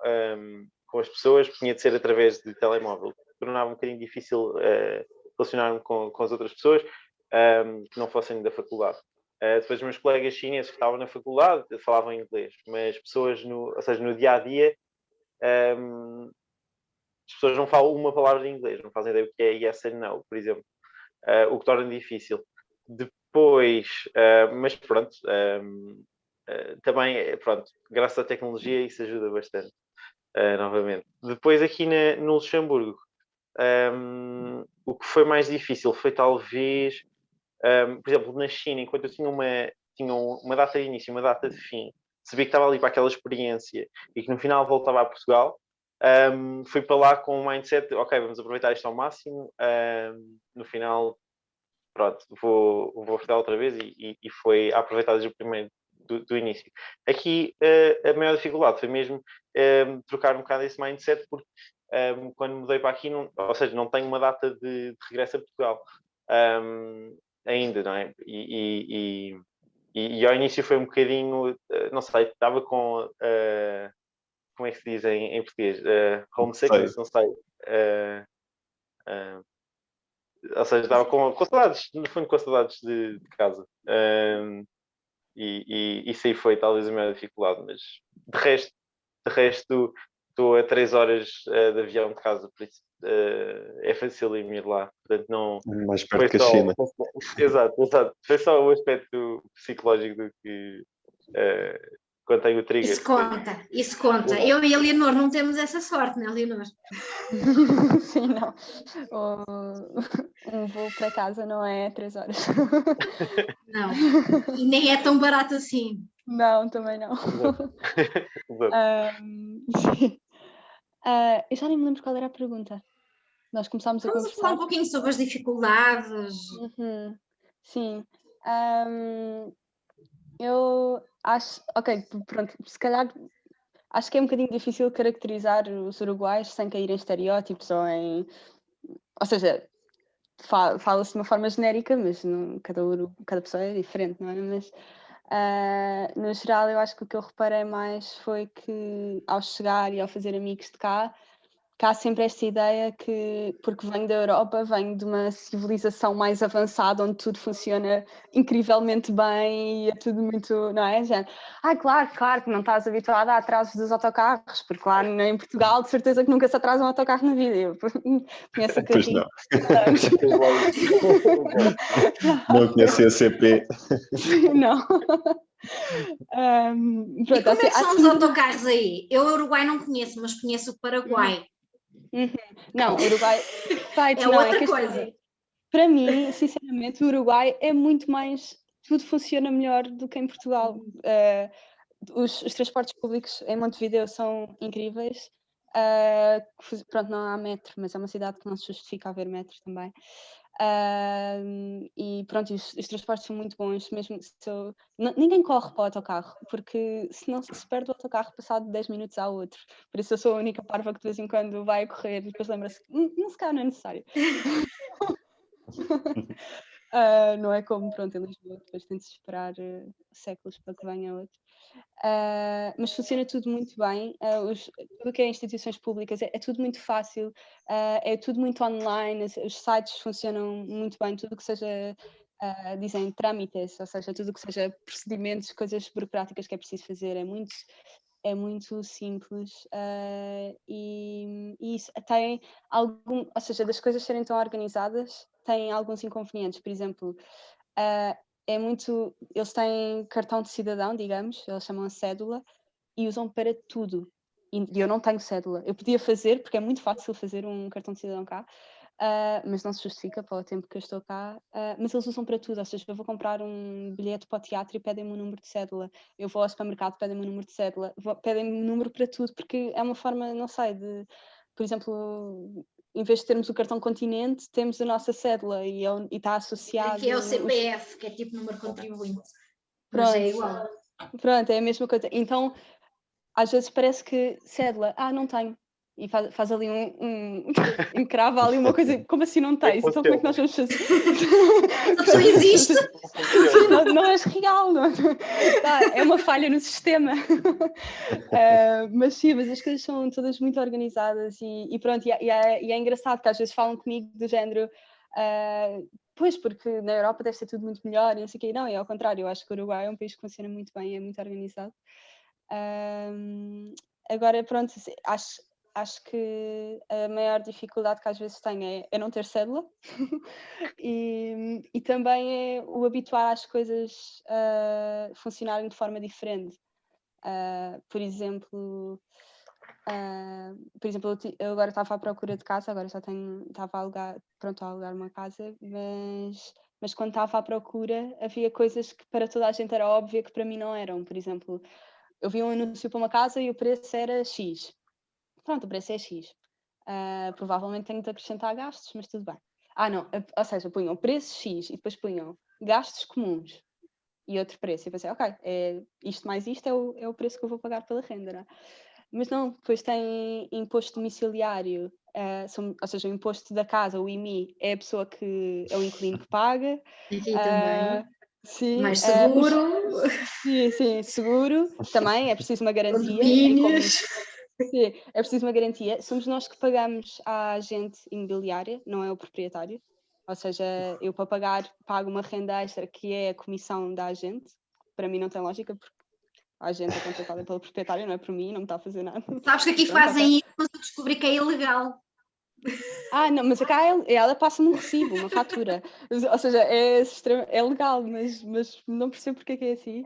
com as pessoas tinha de ser através de telemóvel. Tornava um bocadinho difícil relacionar-me com as outras pessoas que não fossem da faculdade. Depois, os meus colegas chineses que estavam na faculdade falavam inglês, mas pessoas ou seja, no dia a dia, as pessoas não falam uma palavra de inglês, não fazem ideia do que é yes and no, por exemplo, o que torna difícil. Depois, mas pronto, também, pronto, graças à tecnologia isso ajuda bastante, novamente. Depois, aqui no Luxemburgo, o que foi mais difícil foi talvez, por exemplo, na China, enquanto eu tinha uma data de início e uma data de fim, sabia que estava ali para aquela experiência e que no final voltava a Portugal, fui para lá com o mindset, ok, vamos aproveitar isto ao máximo, no final, pronto, vou Portugal outra vez e foi a aproveitar desde o primeiro do início. Aqui a maior dificuldade foi mesmo trocar um bocado esse mindset, porque quando mudei para aqui, ou seja, não tenho uma data de regresso a Portugal ainda, não é? E ao início foi um bocadinho, não sei, estava com, como é que se diz em português? Homesickness, não sei. Ou seja, estava com saudades, no fundo com saudades de casa. E isso aí foi talvez a maior dificuldade, mas de resto estou a 3 horas de avião de casa, por isso é fácil ir lá. Portanto, não mais perto que a China. Exato. Foi só o aspecto psicológico do que quando tenho o trigger. Isso conta. Eu e a Leonor não temos essa sorte, não é, Leonor? Sim, não. Um voo para casa não é 3 horas. Não. E nem é tão barato assim. Não, também não. Sim. Eu já nem me lembro qual era a pergunta. Nós começámos a Vamos conversar. falar um pouquinho sobre as dificuldades. Sim. Eu acho, ok, pronto, se calhar acho que é um bocadinho difícil caracterizar os uruguaios sem cair em estereótipos ou seja, fala-se de uma forma genérica, mas cada pessoa é diferente, não é? Mas no geral eu acho que o que eu reparei mais foi que ao chegar e ao fazer amigos de cá há sempre esta ideia que, porque venho da Europa, venho de uma civilização mais avançada, onde tudo funciona incrivelmente bem e é tudo muito, não é? Claro que não estás habituada a atrasos dos autocarros, porque lá em Portugal de certeza que nunca se atrasa um autocarro na vida. Eu conheço o carrinho. Não conheci a CP. Não. E como é que são os autocarros aí? Eu o Uruguai não conheço, mas conheço o Paraguai. Não, o Uruguai é outra coisa. Para mim, sinceramente, o Uruguai é muito mais, tudo funciona melhor do que em Portugal. Os transportes públicos em Montevideo são incríveis. Pronto, não há metro, mas é uma cidade que não se justifica haver metro também. E pronto, os transportes são muito bons, mesmo ninguém corre para o autocarro, porque senão se perde o autocarro passado 10 minutos ao outro. Por isso eu sou a única parva que de vez em quando vai a correr e depois lembra-se que não, se calhar não é necessário. Não é como, pronto, em Lisboa, depois tem de se esperar séculos para que venha outro. Mas funciona tudo muito bem, tudo que é instituições públicas é tudo muito fácil, é tudo muito online, os sites funcionam muito bem, tudo que seja, dizem trâmites, ou seja, tudo que seja procedimentos, coisas burocráticas que é preciso fazer, é muito simples e isso tem ou seja, das coisas serem tão organizadas, tem alguns inconvenientes, por exemplo, eles têm cartão de cidadão, digamos, eles chamam a cédula e usam para tudo. E eu não tenho cédula. Eu podia fazer, porque é muito fácil fazer um cartão de cidadão cá, mas não se justifica para o tempo que eu estou cá. Mas eles usam para tudo, ou seja, eu vou comprar um bilhete para o teatro e pedem-me um número de cédula. Eu vou ao supermercado e pedem-me um número de cédula. Pedem-me um número para tudo, porque é uma forma, não sei, por exemplo, em vez de termos o cartão Continente, temos a nossa cédula e está associado... Aqui é o CPF, que é tipo número contribuinte. Pronto, mas é igual. Pronto, é a mesma coisa. Então, às vezes parece que cédula, não tenho. E faz ali encrava ali uma coisa, como assim não tens? Então como é que nós vamos fazer? Só existe. Não és real, não. É uma falha no sistema. Mas sim, mas as coisas são todas muito organizadas e pronto, e é engraçado que às vezes falam comigo do género, pois, porque na Europa deve ser tudo muito melhor e não sei o quê. Não, é ao contrário, eu acho que o Uruguai é um país que funciona muito bem, é muito organizado. Agora, pronto, acho que a maior dificuldade que às vezes tenho é não ter cédula e também é o habituar às coisas funcionarem de forma diferente. Por exemplo, eu agora estava à procura de casa, agora estava a alugar uma casa, mas quando estava à procura havia coisas que para toda a gente era óbvia que para mim não eram. Por exemplo, eu vi um anúncio para uma casa e o preço era X. Pronto, o preço é X. Provavelmente tenho de acrescentar gastos, mas tudo bem. Não, ou seja, punham preço X e depois punham gastos comuns e outro preço. E pensei, ok, isto mais isto é o preço que eu vou pagar pela renda, não é? Mas não, depois tem imposto domiciliário, ou seja, o imposto da casa, o IMI, é a pessoa que é o inquilino que paga. Aqui também. Sim, mais seguro. Sim, seguro. Também é preciso uma garantia. Sim, é preciso uma garantia. Somos nós que pagamos à agente imobiliária, não é o proprietário. Ou seja, eu para pago uma renda extra que é a comissão da agente. Para mim não tem lógica, porque a agente é contratada pelo proprietário, não é por mim, não me está a fazer nada. Sabes que aqui fazem isso, mas eu descobri que é ilegal. Não, mas cá ela passa num recibo, uma fatura. Ou seja, é legal, mas não percebo porque é que é assim.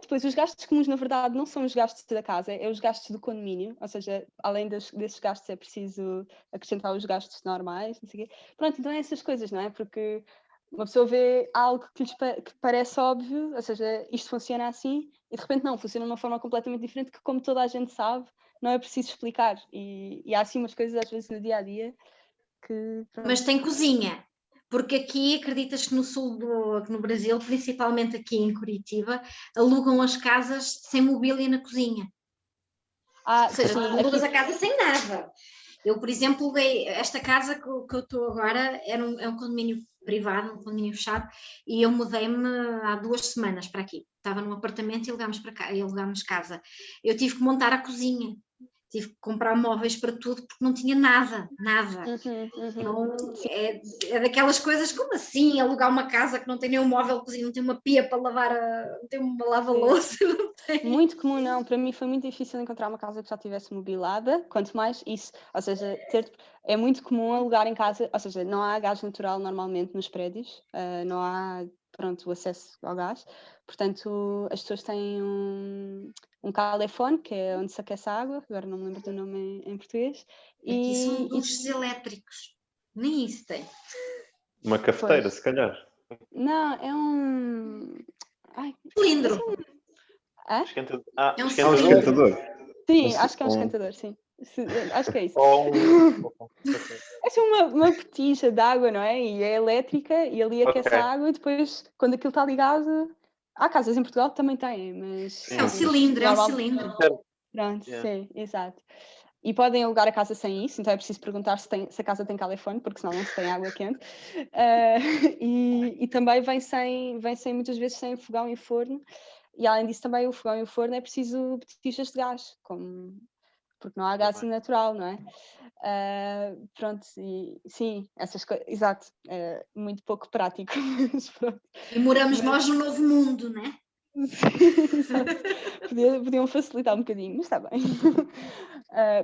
Depois, os gastos comuns, na verdade, não são os gastos da casa, é os gastos do condomínio. Ou seja, além desses gastos, é preciso acrescentar os gastos normais, não sei o quê. Pronto, então é essas coisas, não é? Porque uma pessoa vê algo que parece óbvio, ou seja, isto funciona assim, e de repente não, funciona de uma forma completamente diferente, que como toda a gente sabe, não é preciso explicar. E há assim umas coisas, às vezes, no dia-a-dia, Mas tem cozinha, porque aqui, acreditas que no sul no Brasil, principalmente aqui em Curitiba, alugam as casas sem mobília na cozinha. Ou seja, sim, alugas a casa sem nada. Eu, por exemplo, esta casa que eu estou agora é um condomínio privado, um condomínio fechado, e eu mudei-me há 2 semanas para aqui. Estava num apartamento e alugámos casa. Eu tive que montar a cozinha. Tive que comprar móveis para tudo porque não tinha nada. Então, é daquelas coisas, como assim alugar uma casa que não tem nenhum móvel de cozinha, não tem uma pia para lavar, não tem uma lava-louça, não tem. Muito comum, não. Para mim foi muito difícil encontrar uma casa que já tivesse mobilada, quanto mais isso. Ou seja, é muito comum alugar em casa, ou seja, não há gás natural normalmente nos prédios, não há, pronto, o acesso ao gás. Portanto, as pessoas têm um calefone, que é onde se aquece a água, agora não me lembro do nome em português. Aqui são duches elétricos, nem isso tem. Uma cafeteira, se calhar. Não, é um... Cilindro. Esquentador. É um esquentador. Sim, acho que é um esquentador, sim. Acho que é isso. É uma botija de água, não é? E é elétrica e ali aquece a água e depois, quando aquilo está ligado... Há casas em Portugal que também têm, mas... É um cilindro, é um cilindro. Pronto, sim, exato. E podem alugar a casa sem isso, então é preciso perguntar se a casa tem calefone, porque senão não se tem água quente. E também vem muitas vezes sem fogão e forno. E além disso também o fogão e o forno é preciso botijas de gás, porque não há gás natural, não é? Pronto, e sim, essas coisas, exato, muito pouco prático. E moramos nós no novo mundo, não é? Podiam facilitar um bocadinho, mas está bem.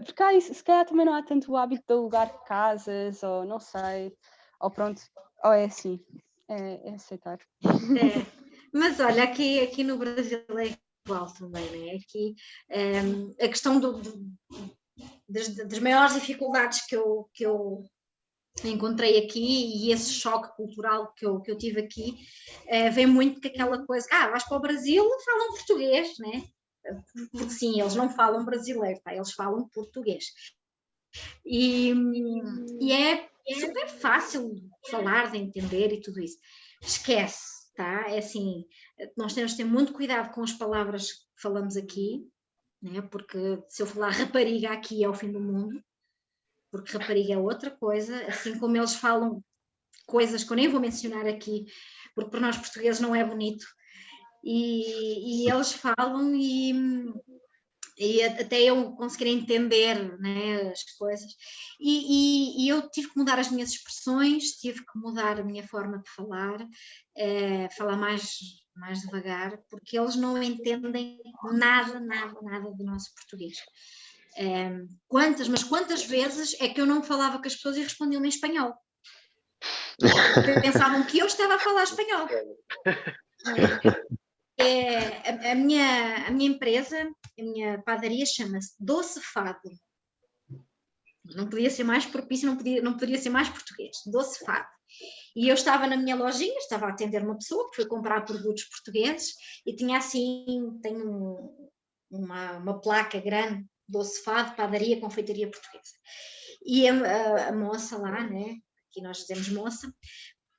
Porque se calhar também não há tanto o hábito de alugar casas, ou não sei, ou pronto, ou é assim, é aceitar. Mas olha, aqui no Brasil é igual também, não é? Aqui a questão das maiores dificuldades que eu encontrei aqui e esse choque cultural que eu tive aqui vem muito com aquela coisa, vais para o Brasil, falam português, né? Porque sim, eles não falam brasileiro, tá? Eles falam português. E é super fácil de falar, de entender e tudo isso. Esquece, tá? É assim, nós temos de ter muito cuidado com as palavras que falamos aqui, né? Porque se eu falar rapariga aqui é o fim do mundo, porque rapariga é outra coisa, assim como eles falam coisas que eu nem vou mencionar aqui, porque para nós portugueses não é bonito, e eles falam e até eu conseguir entender, né, as coisas, e eu tive que mudar as minhas expressões, tive que mudar a minha forma de falar mais devagar, porque eles não entendem nada do nosso português. Quantas vezes é que eu não falava com as pessoas e respondiam-me em espanhol? Pensavam que eu estava a falar espanhol. A minha empresa, a minha padaria chama-se Doce Fado. Não podia ser mais propício, não poderia ser mais português. Doce Fado. E eu estava na minha lojinha, estava a atender uma pessoa que foi comprar produtos portugueses e tinha assim, uma placa grande, Doce Fado, padaria, confeitaria portuguesa. E a moça lá, né, aqui nós dizemos moça,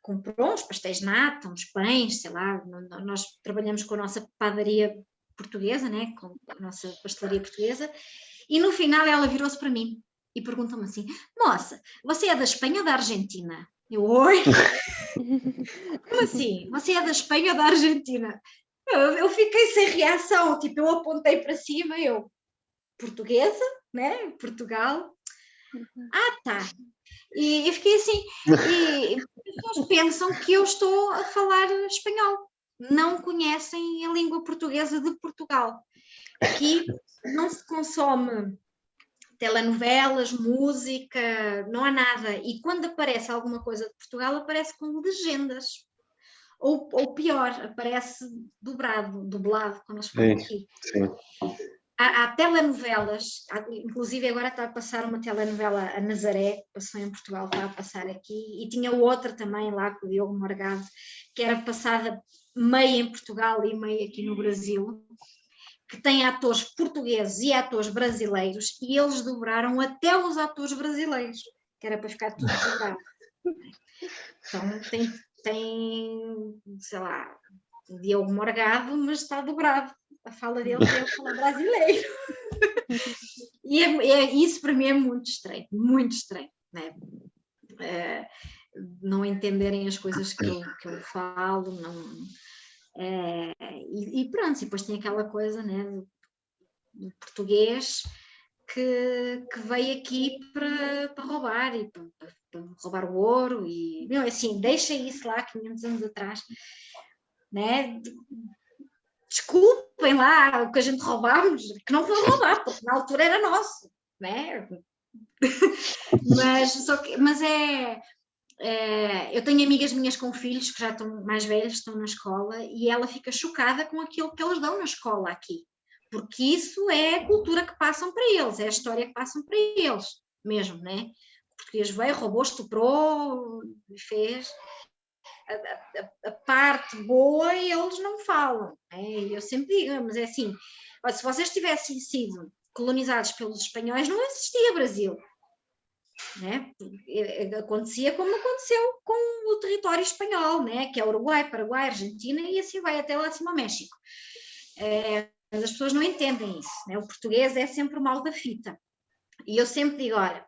comprou uns pastéis de nata, uns pães, sei lá, nós trabalhamos com a nossa padaria portuguesa, né, com a nossa pastelaria portuguesa, e no final ela virou-se para mim e perguntou-me assim, moça, você é da Espanha ou da Argentina? Eu, oi? Como assim? Você é da Espanha ou da Argentina? Eu fiquei sem reação, tipo, eu apontei para cima, eu, portuguesa, né, Portugal, tá. E eu fiquei assim, e as pessoas pensam que eu estou a falar espanhol, não conhecem a língua portuguesa de Portugal. Aqui não se consome telenovelas, música, não há nada. E quando aparece alguma coisa de Portugal, aparece com legendas. Ou pior, aparece dublado, como eles falam aqui. Sim. Há telenovelas, inclusive agora está a passar uma telenovela, a Nazaré, que passou em Portugal, está a passar aqui, e tinha outra também lá com o Diogo Morgado, que era passada meio em Portugal e meio aqui no Brasil, que tem atores portugueses e atores brasileiros, e eles dobraram até os atores brasileiros, que era para ficar tudo dobrado. Então tem, sei lá, o Diogo Morgado, mas está dobrado. A fala dele é falar brasileiro. E isso para mim é muito estranho, né? Não entenderem as coisas que eu falo, não, e pronto, e depois tem aquela coisa, né, do português que veio aqui para roubar e para roubar o ouro e não, assim, deixa isso lá 500 anos atrás, né? Desculpem lá o que a gente roubámos, que não foi roubar, porque na altura era nosso, né? mas eu tenho amigas minhas com filhos que já estão mais velhos, estão na escola, e ela fica chocada com aquilo que eles dão na escola aqui, porque isso é a cultura que passam para eles, é a história que passam para eles mesmo, né? O português veio, roubou, estuprou, fez. A parte boa eles não falam, né? Eu sempre digo, mas é assim, se vocês tivessem sido colonizados pelos espanhóis, não existia Brasil. Né? Acontecia como aconteceu com o território espanhol, né? Que é Uruguai, Paraguai, Argentina e assim vai até lá acima ao México. Mas as pessoas não entendem isso, né? O português é sempre o mal da fita. E eu sempre digo, olha,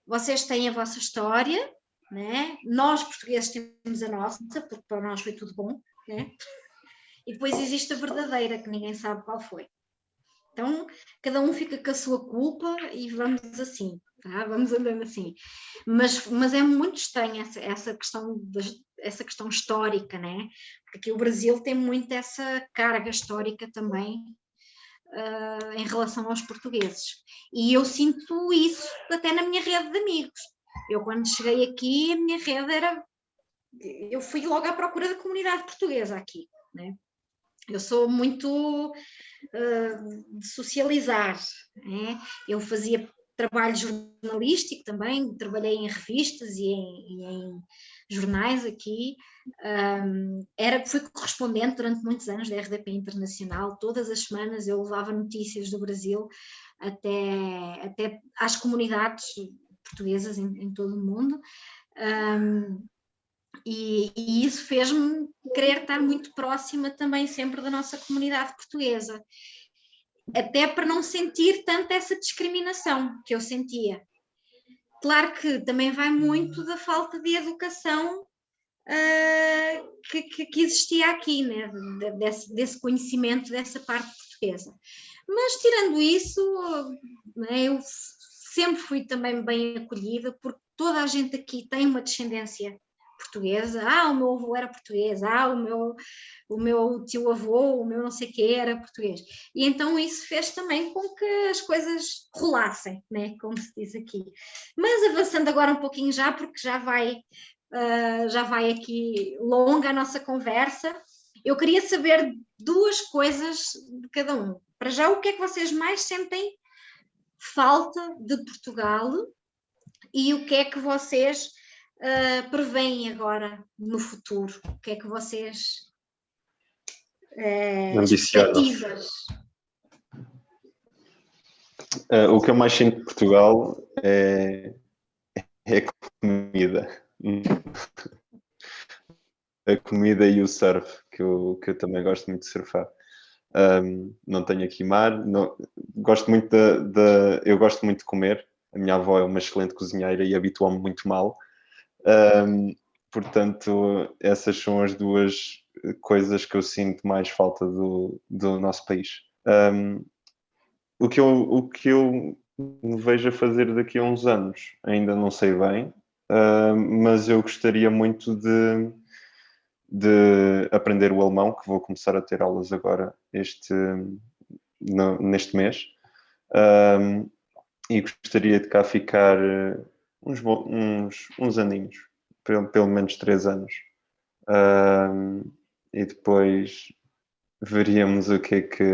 vocês têm a vossa história, né? Nós portugueses temos a nossa, porque para nós foi tudo bom, né? E depois existe a verdadeira, que ninguém sabe qual foi. Então, cada um fica com a sua culpa e vamos assim, tá? Vamos andando assim. Mas é muito estranha essa questão histórica, né? Porque aqui o Brasil tem muito essa carga histórica também em relação aos portugueses. E eu sinto isso até na minha rede de amigos. Eu, quando cheguei aqui, a minha rede era... Eu fui logo à procura da comunidade portuguesa aqui, né? Eu sou muito de socializar, né? Eu fazia trabalho jornalístico também, trabalhei em revistas e em jornais aqui, fui correspondente durante muitos anos da RDP Internacional, todas as semanas eu levava notícias do Brasil até às comunidades portuguesas em todo o mundo, e isso fez-me querer estar muito próxima também sempre da nossa comunidade portuguesa, até para não sentir tanto essa discriminação que eu sentia. Claro que também vai muito da falta de educação que existia aqui, né? desse conhecimento dessa parte portuguesa. Mas tirando isso, né, eu sempre fui também bem acolhida, porque toda a gente aqui tem uma descendência portuguesa. O meu avô era português, o meu tio-avô, o meu não sei quê era português. E então isso fez também com que as coisas rolassem, né? Como se diz aqui. Mas avançando agora um pouquinho já, porque já vai aqui longa a nossa conversa, eu queria saber duas coisas de cada um. Para já, o que é que vocês mais sentem falta de Portugal e o que é que vocês preveem agora no futuro? O que é que vocês expectativas? O que eu mais sinto de Portugal é comida. A comida e o surf, que eu também gosto muito de surfar. Não tenho aqui mar, gosto muito eu gosto muito de comer. A minha avó é uma excelente cozinheira e habituou-me muito mal. Portanto, essas são as duas coisas que eu sinto mais falta do nosso país. O que eu me vejo a fazer daqui a uns anos, ainda não sei bem, mas eu gostaria muito de aprender o alemão, que vou começar a ter aulas agora neste mês. e gostaria de cá ficar uns aninhos, pelo menos 3 anos. E depois veríamos o que é que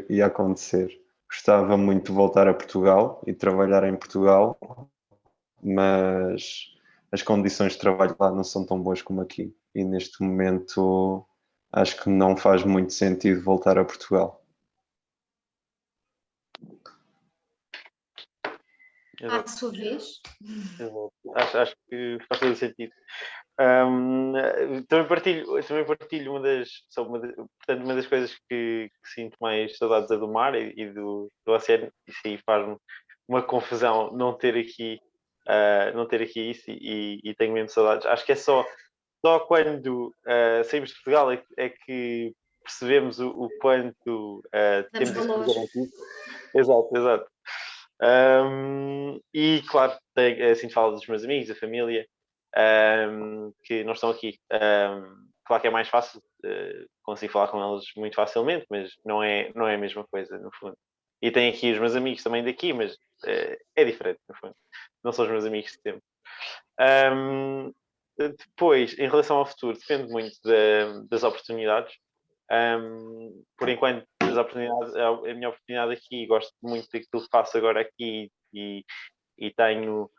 ia acontecer. Gostava muito de voltar a Portugal e trabalhar em Portugal, mas as condições de trabalho lá não são tão boas como aqui. E neste momento acho que não faz muito sentido voltar a Portugal. À sua vez. Acho que faz todo sentido. Também partilho portanto, uma das coisas que sinto mais saudades é do mar e do oceano. Isso aí faz-me uma confusão não ter aqui isso e tenho mesmo saudades. Acho que é só quando saímos de Portugal é que percebemos o quanto Damos temos isso valor. garantido. Exato. E claro, sinto falta dos meus amigos, da família, que não estão aqui. Claro que é mais fácil, consigo falar com eles muito facilmente, mas não é a mesma coisa, no fundo. E tenho aqui os meus amigos também daqui, mas é diferente, no fundo. Não são os meus amigos de tempo. Depois, em relação ao futuro, depende muito das oportunidades. Por enquanto, a minha oportunidade aqui, gosto muito daquilo que faço agora aqui e tenho.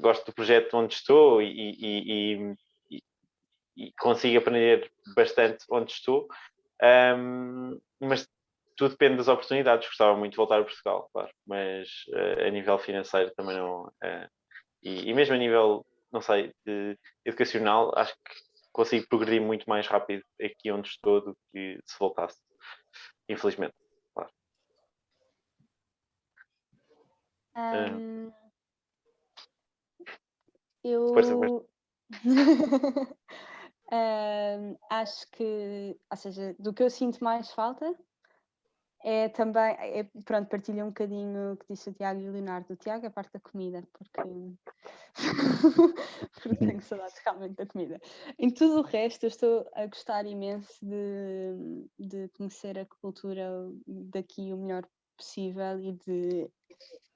Gosto do projeto onde estou e consigo aprender bastante onde estou, mas tudo depende das oportunidades. Gostava muito de voltar a Portugal, claro, mas a nível financeiro também não. E mesmo a nível, não sei, educacional, acho que consigo progredir muito mais rápido aqui onde estou do que se voltasse. Infelizmente, claro. Eu acho que, ou seja, do que eu sinto mais falta é também, pronto, partilho um bocadinho o que disse o Tiago e o Leonardo. O Tiago é a parte da comida, porque tenho saudades realmente da comida. Em tudo o resto, eu estou a gostar imenso de conhecer a cultura daqui o melhor possível e de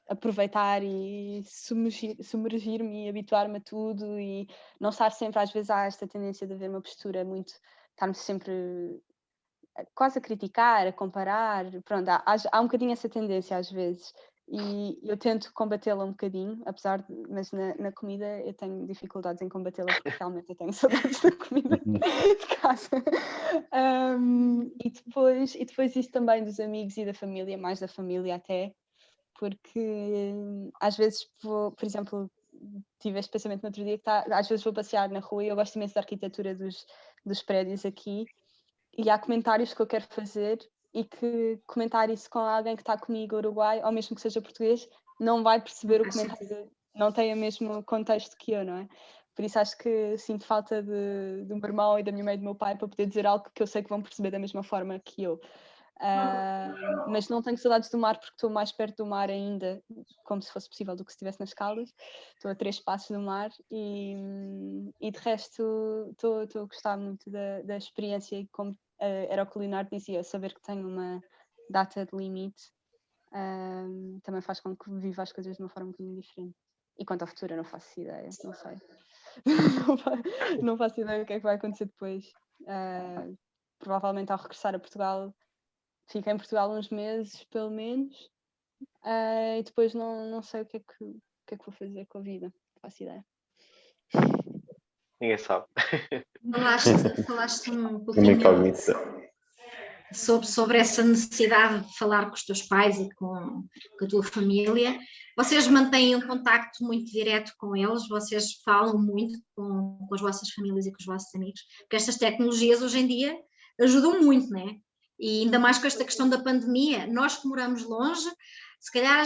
aproveitar e submergir-me e habituar-me a tudo e não estar sempre, às vezes há esta tendência de haver uma postura muito, estar-me sempre quase a criticar, a comparar, pronto, há um bocadinho essa tendência às vezes e eu tento combatê-la um bocadinho, mas na comida eu tenho dificuldades em combatê-la porque realmente eu tenho saudades da comida de casa. E depois isso também dos amigos e da família, mais da família até, porque às vezes vou, por exemplo, tive este pensamento no outro dia, às vezes vou passear na rua e eu gosto imenso da arquitetura dos prédios aqui e há comentários que eu quero fazer e que comentar isso com alguém que está comigo uruguai, ou mesmo que seja português, não vai perceber o comentário, não tem o mesmo contexto que eu, não é? Por isso acho que sinto falta do meu irmão e da minha mãe e do meu pai para poder dizer algo que eu sei que vão perceber da mesma forma que eu. Mas não tenho saudades do mar porque estou mais perto do mar ainda, como se fosse possível, do que se estivesse nas Caldas. Estou a 3 passos do mar e de resto estou a gostar muito da experiência e como era o que o Leonardo dizia, saber que tenho uma data de limite também faz com que viva as coisas de uma forma um bocadinho diferente. E quanto ao futuro eu não faço ideia, não sei. Não faço ideia do que é que vai acontecer depois. Provavelmente ao regressar a Portugal fico em Portugal uns meses, pelo menos, e depois não sei o que é que vou fazer com a vida, não faço ideia. Ninguém sabe. Falaste um pouquinho sobre essa necessidade de falar com os teus pais e com a tua família. Vocês mantêm um contacto muito direto com eles? Vocês falam muito com as vossas famílias e com os vossos amigos? Porque estas tecnologias hoje em dia ajudam muito, não é? E ainda mais com esta questão da pandemia, nós que moramos longe, se calhar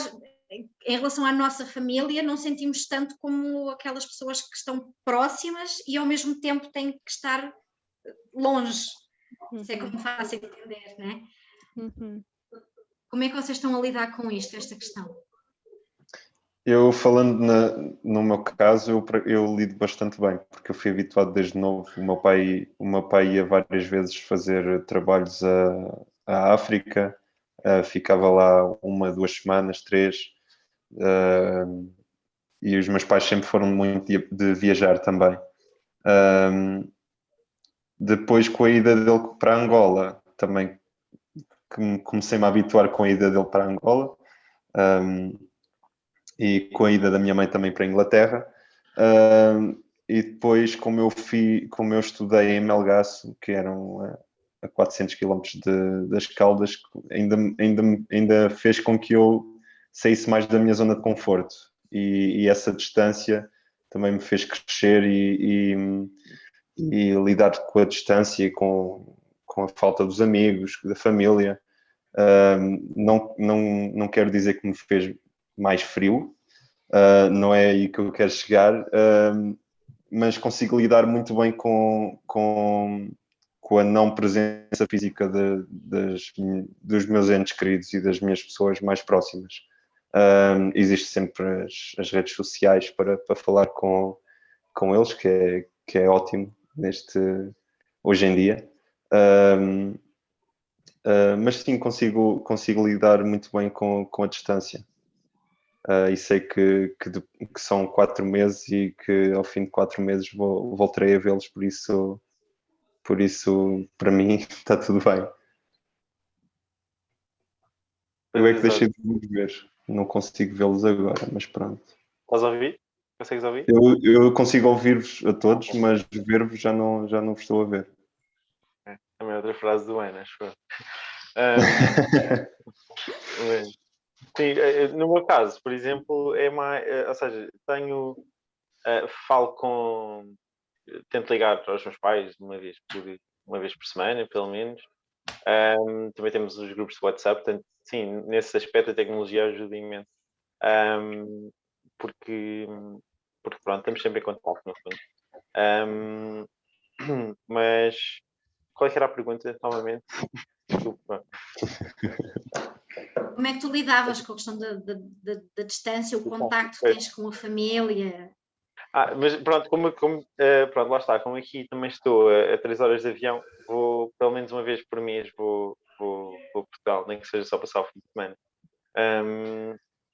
em relação à nossa família não sentimos tanto como aquelas pessoas que estão próximas e ao mesmo tempo têm que estar longe, se é como fácil entender, não é? Como é que vocês estão a lidar com esta questão? Eu falando no meu caso, eu lido bastante bem, porque eu fui habituado desde novo. O meu pai ia várias vezes fazer trabalhos à África ficava lá 1, 2 semanas, 3, e os meus pais sempre foram muito de viajar também. Depois, com a ida dele para Angola, também comecei-me a habituar com a ida dele para Angola, e com a ida da minha mãe também para a Inglaterra. E depois, como eu estudei em Melgaço, que eram a 400 km das Caldas, ainda fez com que eu saísse mais da minha zona de conforto, e essa distância também me fez crescer e lidar com a distância e com a falta dos amigos, da família. Não quero dizer que me fez mais frio, não é aí que eu quero chegar, mas consigo lidar muito bem com a não presença física dos meus entes queridos e das minhas pessoas mais próximas. Existem sempre as redes sociais para falar com eles, que é ótimo hoje em dia. Mas sim, consigo lidar muito bem com a distância. E sei que são 4 meses e que ao fim de 4 meses voltarei a vê-los, por isso para mim está tudo bem. Eu é que deixei de vos ver, não consigo vê-los agora, mas pronto. Estás a ouvir? Consegues ouvir? Eu consigo ouvir-vos a todos, mas ver-vos já não vos estou a ver. Também é outra frase do Ana, acho eu. Sim, no meu caso, por exemplo, é mais, ou seja, tento ligar para os meus pais uma vez por semana, pelo menos. Também temos os grupos de WhatsApp, portanto, sim, nesse aspecto a tecnologia ajuda imenso. Porque pronto, estamos sempre em contato, no fundo. Mas qual é que era a pergunta, novamente? Desculpa. Como é que tu lidavas com a questão da distância, o contacto que tens com a família? Mas pronto, pronto, lá está, como aqui também estou a 3 horas de avião, vou pelo menos uma vez por mês vou a Portugal, nem que seja só passar o fim de semana.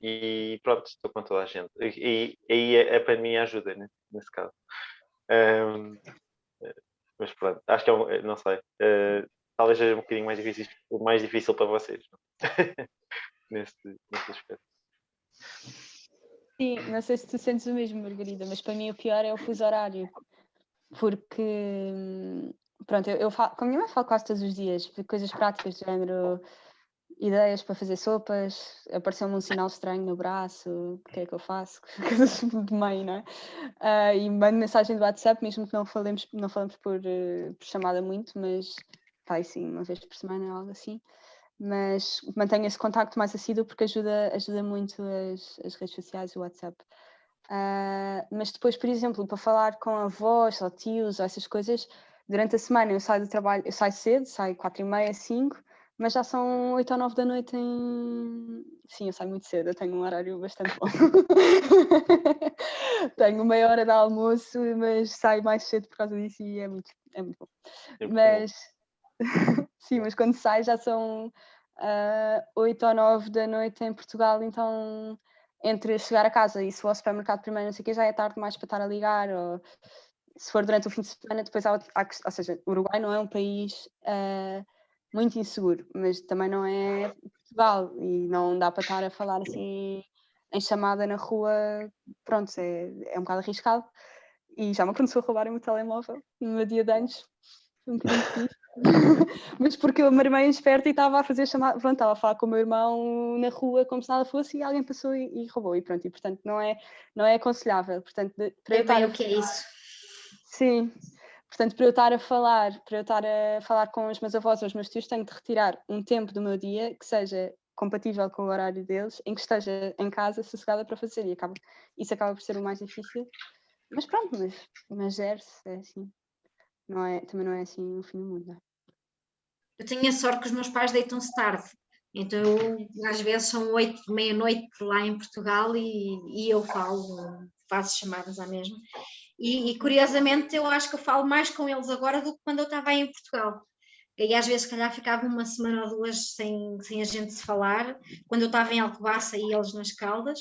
E pronto, estou com toda a gente. E aí a pandemia ajuda, né, nesse caso. Mas pronto, acho que não sei. Talvez seja um bocadinho mais difícil para vocês. nesse aspecto. Sim, não sei se tu sentes o mesmo, Margarida, mas para mim o pior é o fuso horário. Porque, pronto, eu falo, com a minha mãe falo quase todos os dias, de coisas práticas, do género, ideias para fazer sopas, apareceu-me um sinal estranho no braço, o que é que eu faço? Coisas de mãe, não é? E mando mensagem do WhatsApp, mesmo que não falemos por chamada muito, mas vai sim, uma vez por semana, algo assim. Mas mantenho esse contacto mais assíduo porque ajuda muito as redes sociais e o WhatsApp. Mas depois, por exemplo, para falar com avós ou tios ou essas coisas, durante a semana eu saio do trabalho, eu saio cedo, saio 4h30, 5, mas já são 8 ou 9 da noite Sim, eu saio muito cedo, eu tenho um horário bastante bom. Tenho meia hora de almoço, mas saio mais cedo por causa disso e é muito bom. Mas... Sim, mas quando sai já são 8 ou 9 da noite em Portugal, então entre chegar a casa e se for ao supermercado primeiro, não sei o que, já é tarde mais para estar a ligar, ou se for durante o fim de semana, depois ou seja, o Uruguai não é um país muito inseguro, mas também não é Portugal e não dá para estar a falar assim em chamada na rua, pronto, é um bocado arriscado e já me aconteceu roubarem o telemóvel no meu dia de anos, um bocadinho triste. Mas porque o meu irmão é esperto e estava a fazer chamada, pronto, estava a falar com o meu irmão na rua como se nada fosse e alguém passou e roubou e pronto, e portanto não é aconselhável, portanto para eu estar o que é isso? Sim, portanto para eu estar a falar com os meus avós ou os meus tios tenho de retirar um tempo do meu dia que seja compatível com o horário deles, em que esteja em casa sossegada para fazer e isso acaba por ser o mais difícil, mas pronto, mas gere-se, é assim. Também não é assim o fim do mundo, não é? Eu tenho a sorte que os meus pais deitam-se tarde, então às vezes são 8, meia-noite lá em Portugal e eu faço chamadas à mesma. E curiosamente eu acho que eu falo mais com eles agora do que quando eu estava aí em Portugal. e às vezes, se calhar, ficava uma semana ou duas sem a gente se falar, quando eu estava em Alcobaça e eles nas Caldas.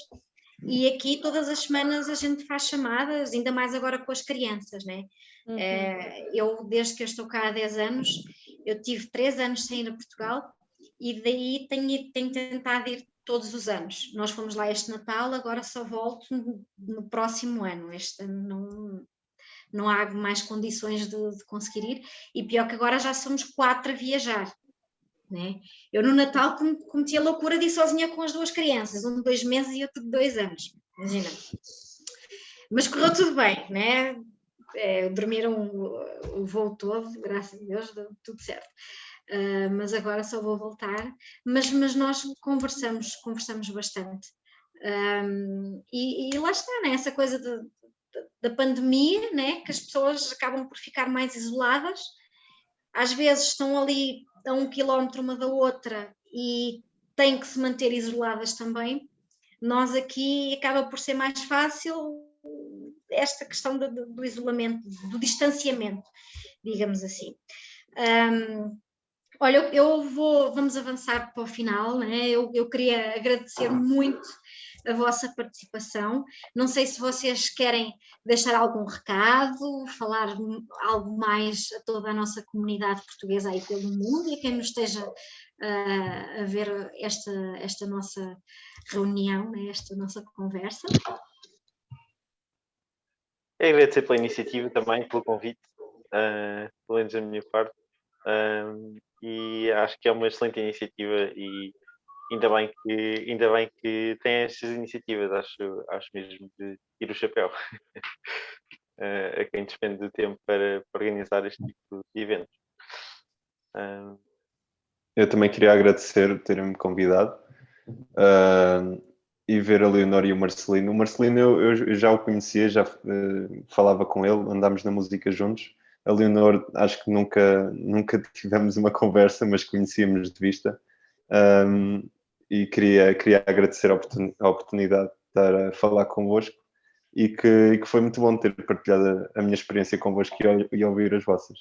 E aqui todas as semanas a gente faz chamadas, ainda mais agora com as crianças, né? Eu, desde que eu estou cá há 10 anos, eu tive 3 anos sem ir a Portugal e daí tenho tentado ir todos os anos. Nós fomos lá este Natal, agora só volto no próximo ano. Este ano não há mais condições de conseguir ir, e pior que agora já somos 4 a viajar. Né? Eu no Natal cometi a loucura de ir sozinha com as 2 crianças, um de 2 meses e outro de 2 anos, imagina. Mas correu tudo bem, né? Dormiram o voo todo, graças a Deus, deu tudo certo. Mas agora só vou voltar. Mas nós conversamos bastante. E lá está, né? Essa coisa da pandemia, né? Que as pessoas acabam por ficar mais isoladas. Às vezes estão ali a 1 quilómetro uma da outra e têm que se manter isoladas também. Nós aqui acaba por ser mais fácil esta questão do isolamento, do distanciamento, digamos assim. Olha, vamos avançar para o final, né? Eu queria agradecer muito a vossa participação. Não sei se vocês querem deixar algum recado, falar algo mais a toda a nossa comunidade portuguesa aí pelo mundo e a quem nos esteja a ver esta nossa reunião, né? Esta nossa conversa. É agradecer pela iniciativa também, pelo convite, pelo menos da minha parte. E acho que é uma excelente iniciativa e ainda bem que tem estas iniciativas, acho mesmo de ir o chapéu a quem despende do tempo para organizar este tipo de eventos. Eu também queria agradecer terem-me convidado e ver a Leonor e o Marcelino. O Marcelino eu já o conhecia, já falava com ele, andámos na música juntos. A Leonor acho que nunca tivemos uma conversa, mas conhecíamos de vista. E queria agradecer a oportunidade de estar a falar convosco e que foi muito bom ter partilhado a minha experiência convosco e ouvir as vossas.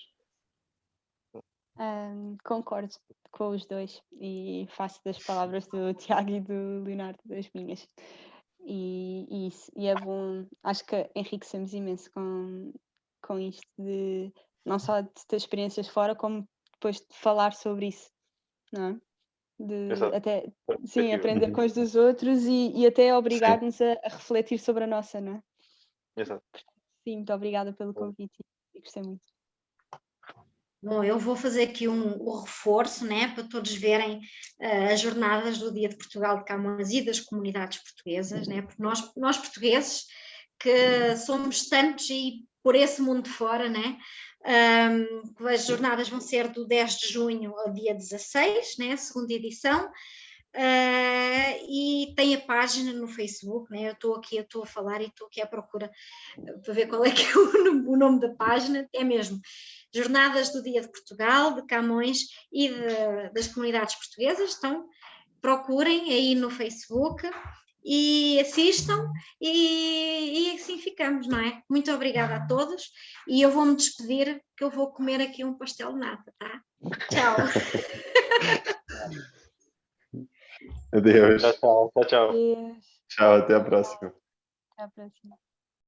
Concordo com os dois e faço das palavras do Tiago e do Leonardo das minhas. E é bom, acho que enriquecemos imenso com isto de não só de ter experiências fora, como depois de falar sobre isso, não é? Até sim, aprender com os dos outros e até obrigar-nos a refletir sobre a nossa, não é? Exato. Sim, muito obrigada pelo convite e gostei muito. Bom, eu vou fazer aqui o reforço, né, para todos verem as jornadas do Dia de Portugal de Camões e das comunidades portuguesas, né, porque nós portugueses, que somos tantos e por esse mundo fora, né, as jornadas vão ser do 10 de junho ao dia 16, né, segunda edição, e tem a página no Facebook, né, eu estou a falar e estou aqui à procura para ver qual é que é o nome da página, é mesmo Jornadas do Dia de Portugal, de Camões e das comunidades portuguesas. Então, procurem aí no Facebook e assistam e assim ficamos, não é? Muito obrigada a todos e eu vou-me despedir que eu vou comer aqui um pastel de nata, tá? Tchau. Adeus. Tchau. Tchau, até a próxima. Até a próxima.